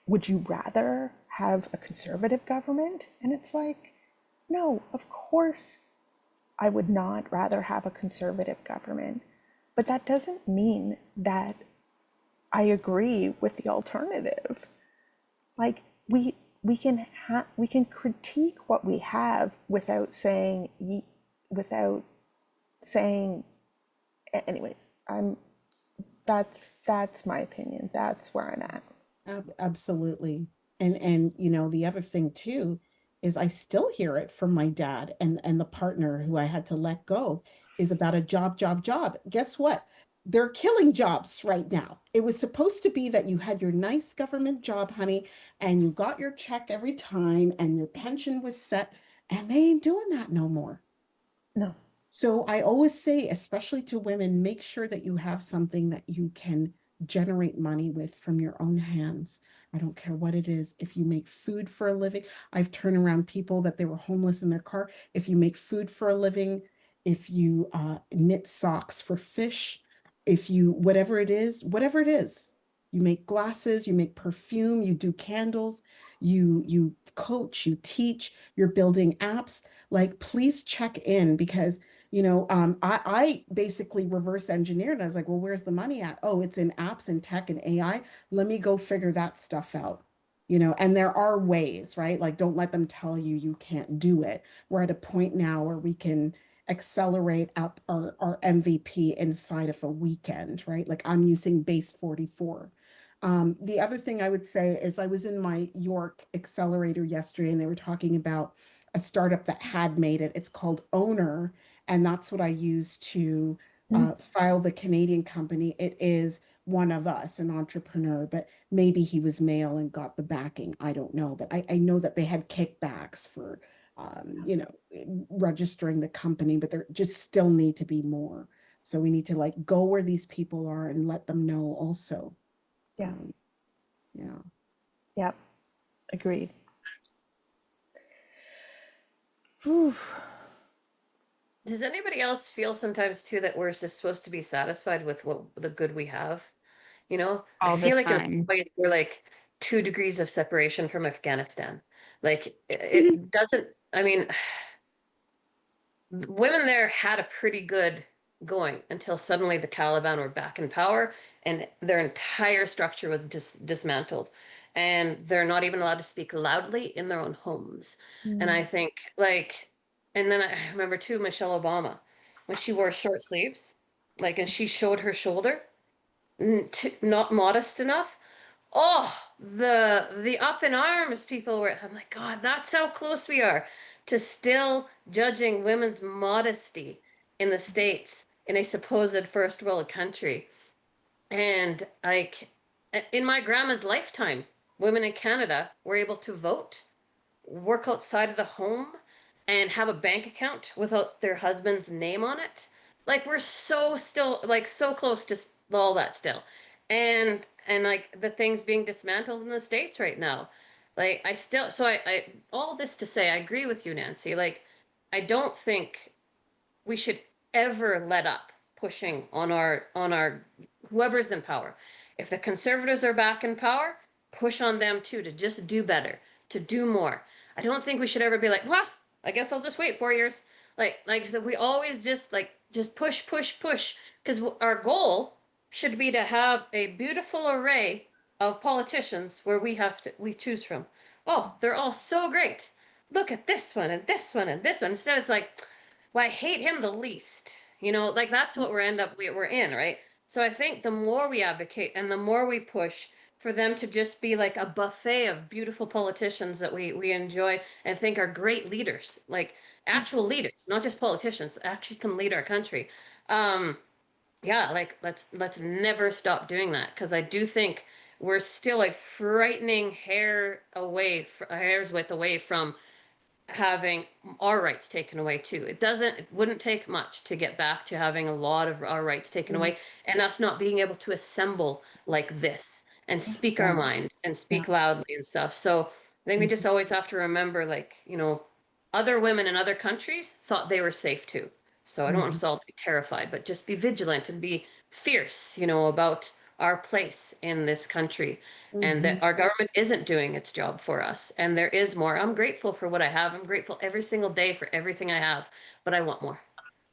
would you rather have a conservative government? And it's like, no, of course I would not rather have a conservative government. But that doesn't mean that I agree with the alternative. Like we can we can critique what we have without saying without saying anyways. I'm that's my opinion. That's where I'm at. Absolutely. And you know, the other thing too is I still hear it from my dad and the partner who I had to let go is about a job, job, job. Guess what? They're killing jobs right now. It was supposed to be that you had your nice government job, honey, and you got your check every time and your pension was set, and they ain't doing that no more. No. So I always say, especially to women, make sure that you have something that you can generate money with from your own hands. I don't care what it is. If you make food for a living, I've turned around people that they were homeless in their car. If you make food for a living, if you knit socks for fish, if you, whatever it is, you make glasses, you make perfume, you do candles, you coach, you teach, you're building apps, like please check in because I basically reverse engineered and I was like, well, where's the money at? Oh, it's in apps and tech and AI. Let me go figure that stuff out. And there are ways, right? Like, don't let them tell you you can't do it. We're at a point now where we can accelerate up our MVP inside of a weekend, right? Like I'm using base 44. The other thing I would say is I was in my York accelerator yesterday and they were talking about a startup that had made it. It's called Owner, and that's what I use to file the Canadian company. It is one of us, an entrepreneur, but maybe he was male and got the backing. I don't know, but I know that they had kickbacks for, registering the company, but there just still need to be more. So we need to like go where these people are and let them know also. Yeah. Yeah. Yep. Agreed. Whew. Does anybody else feel sometimes too that we're just supposed to be satisfied with what the good we have? I all the feel like in some time. ways we're like 2 degrees of separation from Afghanistan. Like it doesn't, I mean, women there had a pretty good going until suddenly the Taliban were back in power and their entire structure was dismantled. And they're not even allowed to speak loudly in their own homes. And I think, like, and then I remember too, Michelle Obama, when she wore short sleeves, like, and she showed her shoulder, not modest enough. Oh, the up in arms people were. I'm like, God, that's how close we are to still judging women's modesty in the States in a supposed first world country. And like in my grandma's lifetime, women in Canada were able to vote, work outside of the home, and have a bank account without their husband's name on it. Like we're so still like so close to all that still. And like the things being dismantled in the States right now. Like I still so I all this to say I agree with you, Nancy. Like I don't think we should ever let up pushing on our whoever's in power. If the conservatives are back in power, push on them too to just do better, to do more. I don't think we should ever be like, well, I guess I'll just wait 4 years. Like we always just push, push, push, because our goal should be to have a beautiful array of politicians where we choose from. Oh, they're all so great. Look at this one and this one and this one. Instead, it's like, well, I hate him the least. Like that's what we're in, right? So I think the more we advocate and the more we push for them to just be like a buffet of beautiful politicians that we enjoy and think are great leaders, like actual leaders, not just politicians, actually can lead our country. Um, yeah, like let's never stop doing that because I do think we're still a frightening hair's width away from having our rights taken away too. It wouldn't take much to get back to having a lot of our rights taken away and us not being able to assemble like this and speak our Yeah. minds and speak loudly and stuff. So I think we just always have to remember, like, other women in other countries thought they were safe too. So I don't want us all to be terrified, but just be vigilant and be fierce, about our place in this country and that our government isn't doing its job for us. And there is more. I'm grateful for what I have. I'm grateful every single day for everything I have, but I want more,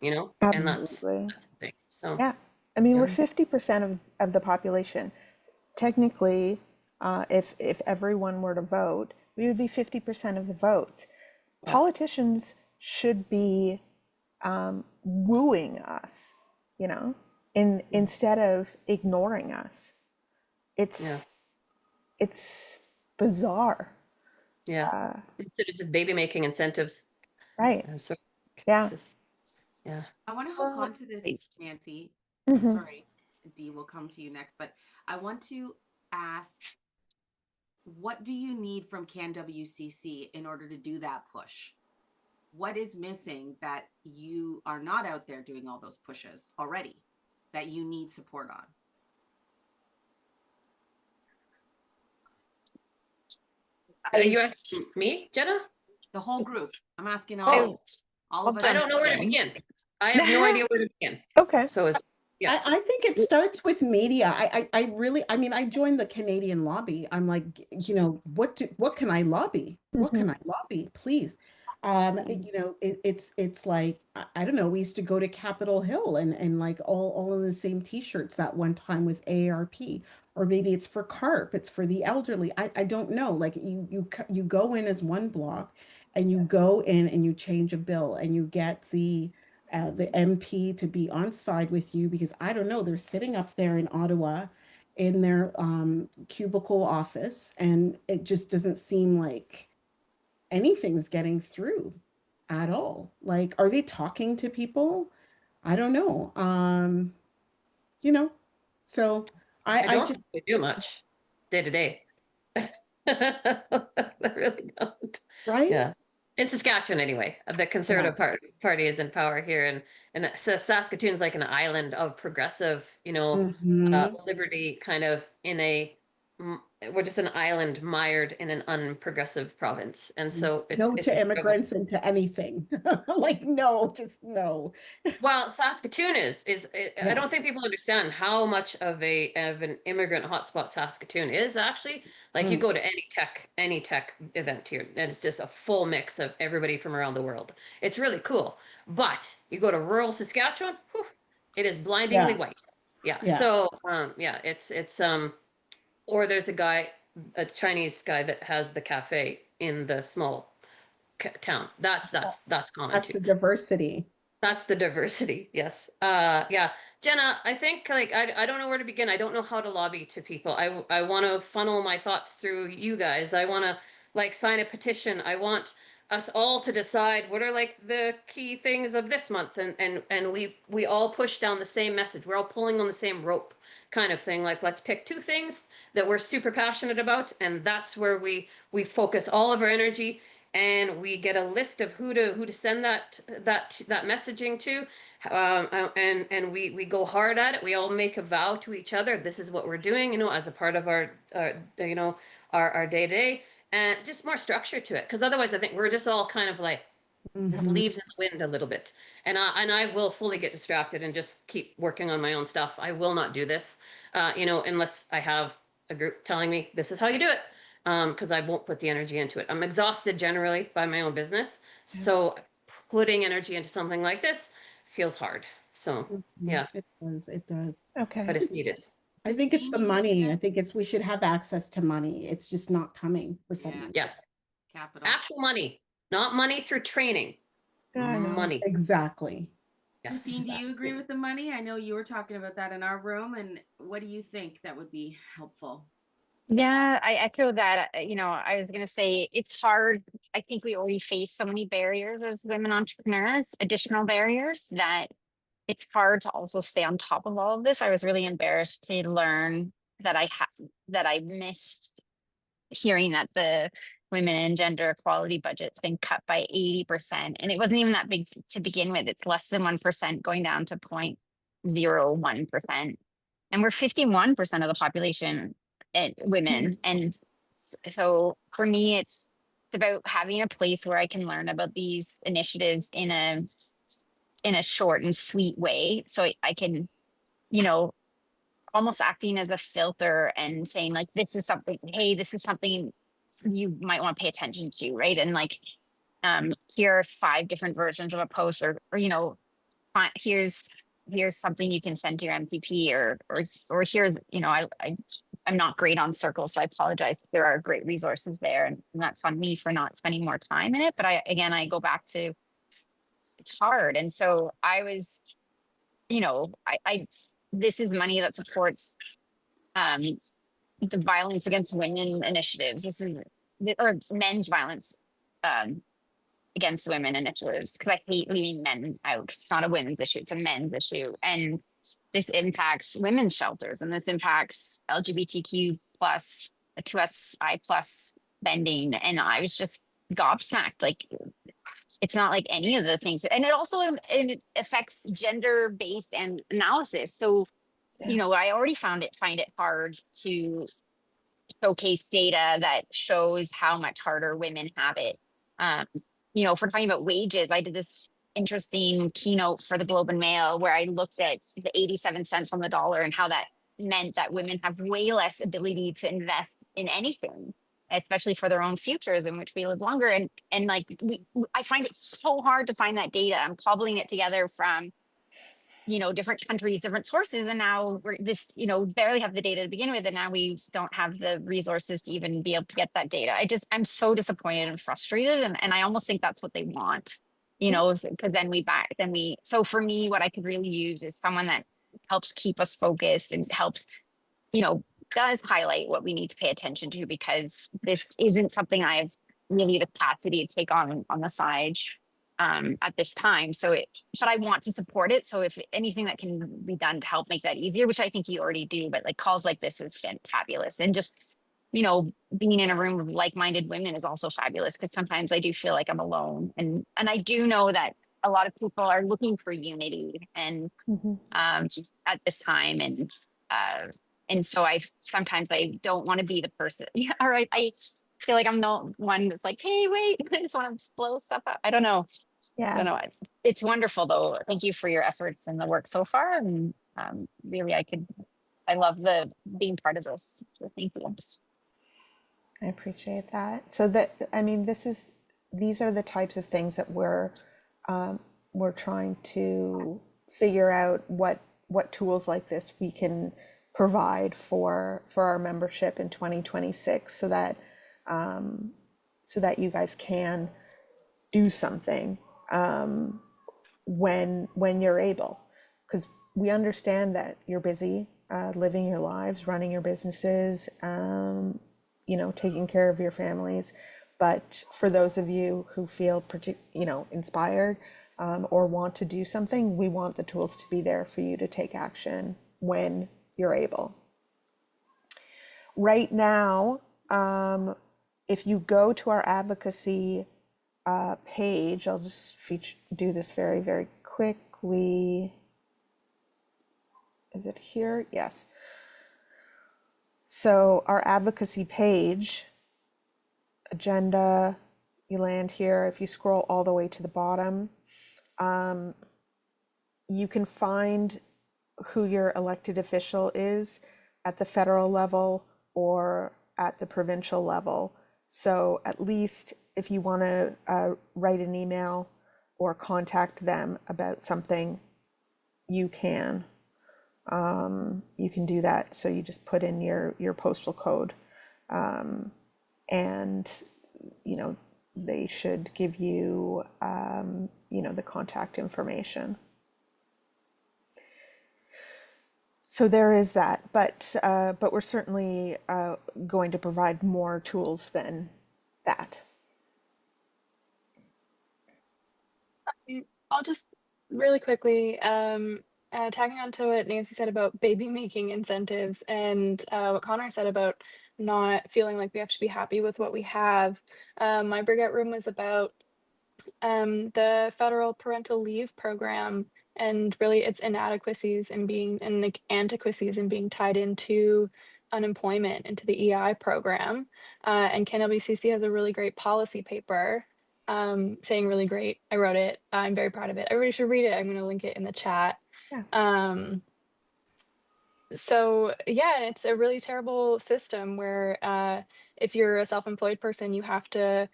and that's Absolutely. the thing. So Yeah. I mean, we're yeah. 50% of the population. technically, if everyone were to vote, we would be 50% of the votes. Politicians should be wooing us, you know, instead of ignoring us. It's bizarre, Yeah. Instead of just baby making incentives. right? So Yeah. it's just, yeah. I want to hook on to this, Nancy. Mhm. Sorry, Dee will come to you next, but I want to ask, what do you need from CanWCC in order to do that push? What is missing that you are not out there doing all those pushes already that you need support on? You asked me, Jenna? The whole group. I'm asking Oh, all of us. I don't know where to begin. I have no idea where to begin. Okay. So it's, yeah. I think it starts with media. I really, I mean, I joined the Canadian lobby. I'm like, you know, what can I lobby? What can I lobby, please? You know, it's like, I don't know, we used to go to Capitol Hill and like all in the same t-shirts that one time with AARP, or maybe it's for CARP, it's for the elderly. I don't know. Like you go in as one block and you go in and you change a bill and you get the MP to be on side with you, because I don't know, they're sitting up there in Ottawa in their cubicle office, and it just doesn't seem like anything's getting through at all. Like, are they talking to people? I don't know. You know, so I I don't just, think they do much day to day. I really don't. right? Yeah. In Saskatchewan, anyway, the Yeah. Conservative Party is in power here, and Saskatoon's like an island of progressive, Hmm. liberty, kind of in a. We're just an island mired in an unprogressive province, and so No it's a to struggle. immigrants and to anything. Like, no, just no. Well, Saskatoon is I Yeah. don't think people understand how much of an immigrant hotspot Saskatoon is actually. Like you Mm. go to any tech event here, and it's just a full mix of everybody from around the world. It's really cool. But you go to rural Saskatchewan, whew, it is blindingly Yeah. white. Yeah. Yeah. So yeah, it's or there's a Chinese guy that has the cafe in the small town. That's common That's too. the diversity. That's the diversity. Yes. Yeah. Jenna, I think like I don't know where to begin. I don't know how to lobby to people. I want to funnel my thoughts through you guys. I want to like sign a petition. I want us all to decide what are like the key things of this month, and we all push down the same message. We're all pulling on the same rope kind of thing. Like let's pick two things that we're super passionate about, and that's where we focus all of our energy, and we get a list of who to send that messaging to, and we go hard at it. We all make a vow to each other. This is what we're doing, as a part of our day to day, and just more structure to it. Because otherwise, I think we're just all kind of like just Hmm. leaves in the wind a little bit. And I will fully get distracted and just keep working on my own stuff. I will not do this, unless I have a group telling me this is how you do it. Because I won't put the energy into it. I'm exhausted generally by my own business. So putting energy into something like this feels hard. So Mhm. yeah, It does. It does. Okay. but it's needed. I think it's the Christine, money. I think it's we should have access to money. It's just not coming for some yeah, Yeah. reason. capital. Actual money, not money through training. Yeah, I know. Money. Exactly. Christine, Yes. do you agree with the money? I know you were talking about that in our room, and what do you think that would be helpful? Yeah, I echo that. I was going to say it's hard. I think we already face so many barriers as women entrepreneurs, additional barriers, that it's hard to also stay on top of all of this. I was really embarrassed to learn that I missed hearing that the women and gender equality budget's been cut by 80%. And it wasn't even that big to begin with. It's less than 1% going down to 0.01%. And we're 51% of the population women. And so for me, it's about having a place where I can learn about these initiatives in a short and sweet way. So I can, you know, almost acting as a filter and saying like, this is something, hey, this is something you might want to pay attention to, right? And like, here are 5 different versions of a post, or here's something you can send to your MPP, or here's, I I'm not great on circles, so I apologize. There are great resources there, and that's on me for not spending more time in it. But I go back to it's hard. And so I was, I this is money that supports um the violence against women initiatives. This is or men's violence um against women initiatives, because I hate leaving men out. It's not a women's issue, it's a men's issue. And this impacts women's shelters, and this impacts LGBTQ plus 2SI plus bending. And I was just gobsmacked. Like, it's not like any of the things. And it also it affects gender-based and analysis. So, Yeah. I already find it hard to showcase data that shows how much harder women have it. Um, if we're talking about wages, I did this interesting keynote for the Globe and Mail where I looked at the 87 cents on the dollar and how that meant that women have way less ability to invest in anything, especially for their own futures in which we live longer. And like I find it so hard to find that data. I'm cobbling it together from different countries, different sources. And now we're barely have the data to begin with. And now we don't have the resources to even be able to get that data. I'm so disappointed and frustrated. And I almost think that's what they want, because so for me, what I could really use is someone that helps keep us focused and helps, does highlight what we need to pay attention to, because this isn't something I have really the capacity to take on the side at this time. But I want to support it. So if anything that can be done to help make that easier, which I think you already do, but like calls like this is fabulous. And just, being in a room of like-minded women is also fabulous, because sometimes I do feel like I'm alone. And I do know that a lot of people are looking for unity and Mm-hmm. at this time. And so sometimes I don't want to be the person. Yeah, all right. I feel like I'm the one that's like, hey, wait, I just want to blow stuff up. I don't know. Yeah. It's wonderful though. Thank you for your efforts and the work so far. And really, I love being part of this. So thank you. I appreciate that. So these are the types of things that we're trying to figure out what tools like this we can provide for our membership in 2026, so that you guys can do something when you're able, because we understand that you're busy living your lives, running your businesses, taking care of your families. But for those of you who feel inspired or want to do something, we want the tools to be there for you to take action when you're able. Right now, if you go to our advocacy page, I'll just do this very, very quickly. Is it here? Yes. So our advocacy page, agenda, you land here. If you scroll all the way to the bottom, you can find who your elected official is at the federal level or at the provincial level. So at least if you want to write an email or contact them about something, you can do that. So you just put in your postal code, and they should give you the contact information. So there is that, but we're certainly going to provide more tools than that. I'll just really quickly tagging on to what Nancy said about baby making incentives, and what Connor said about not feeling like we have to be happy with what we have. My Brigette Room was about the federal parental leave program, and really its inadequacies and like antiquacies and being tied into unemployment, into the EI program. And CanWCC has a really great policy paper saying really great. I wrote it. I'm very proud of it. Everybody should read it. I'm going to link it in the chat. Yeah. So yeah, and it's a really terrible system where if you're a self-employed person, you have to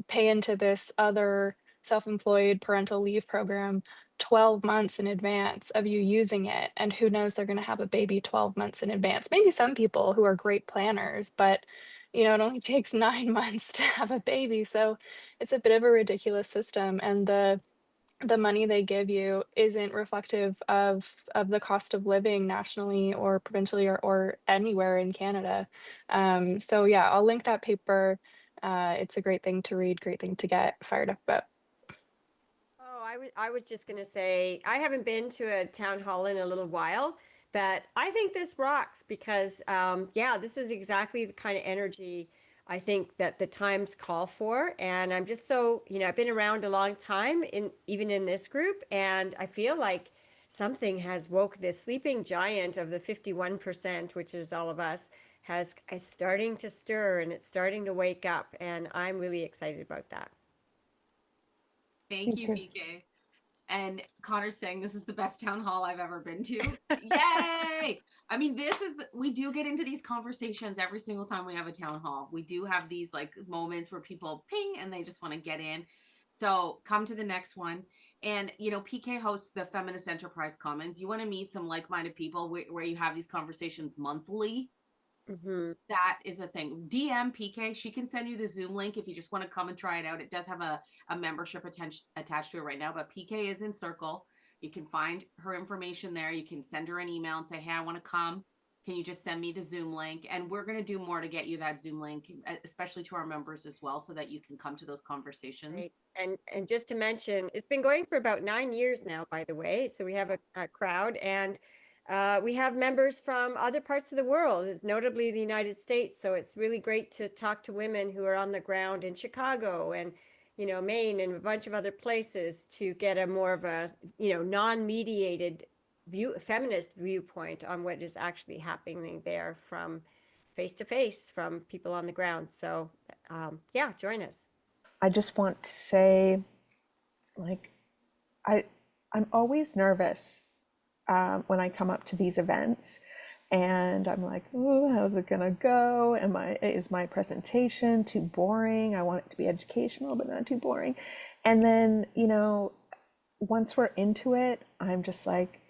pay into this other self-employed parental leave program 12 months in advance of you using it. And who knows, they're going to have a baby 12 months in advance. Maybe some people who are great planners, but it only takes 9 months to have a baby. So it's a bit of a ridiculous system. And the money they give you isn't reflective of the cost of living nationally or provincially or anywhere in Canada. So yeah, I'll link that paper. It's a great thing to read, great thing to get fired up about. Oh, I was just going to say, I haven't been to a town hall in a little while, but I think this rocks because, yeah, this is exactly the kind of energy I think that the times call for. And I'm just so, I've been around a long time even in this group, and I feel like something has woke this sleeping giant of the 51%, which is all of us, is starting to stir and it's starting to wake up. And I'm really excited about that. Thank Me you, too. PK. And Connor's saying this is the best town hall I've ever been to. Yay! I mean, we do get into these conversations every single time we have a town hall. We do have these like moments where people ping and they just want to get in. So come to the next one. And, PK hosts the Feminist Enterprise Commons. You want to meet some like-minded people where you have these conversations monthly. Mm-hmm. That is a thing. DM PK. She can send you the Zoom link if you just want to come and try it out. It does have a membership attached to it right now, but PK is in Circle. You can find her information there. You can send her an email and say, hey, I want to come. Can you just send me the Zoom link? And we're going to do more to get you that Zoom link, especially to our members as well, so that you can come to those conversations. Right. And just to mention, it's been going for about 9 years now, by the way. So we have a crowd, and we have members from other parts of the world, notably the United States. So it's really great to talk to women who are on the ground in Chicago and, Maine and a bunch of other places to get a more of a, non-mediated feminist viewpoint on what is actually happening there from face to face from people on the ground. So yeah, join us. I just want to say, like, I'm always nervous when I come up to these events, and I'm like, oh, how's it gonna go? Is my presentation too boring? I want it to be educational, but not too boring. And then, once we're into it, I'm just like,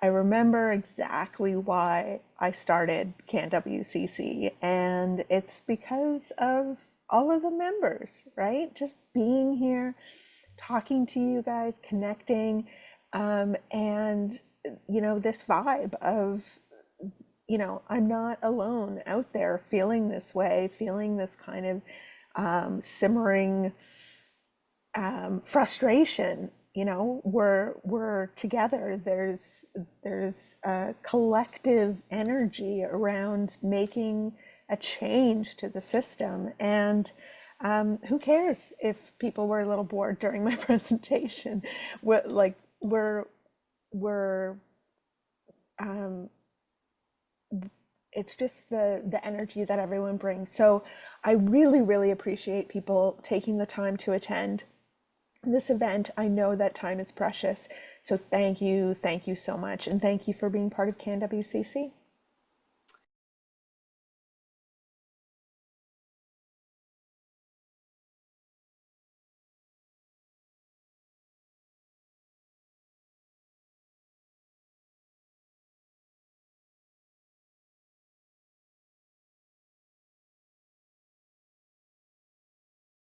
I remember exactly why I started CanWCC, and it's because of all of the members, right? Just being here, talking to you guys, connecting, and this vibe of, I'm not alone out there feeling this way, feeling this kind of simmering frustration. We're together. There's a collective energy around making a change to the system, and who cares if people were a little bored during my presentation? It's just the energy that everyone brings. So I really, really appreciate people taking the time to attend this event. I know that time is precious. So thank you so much. And thank you for being part of CanWCC.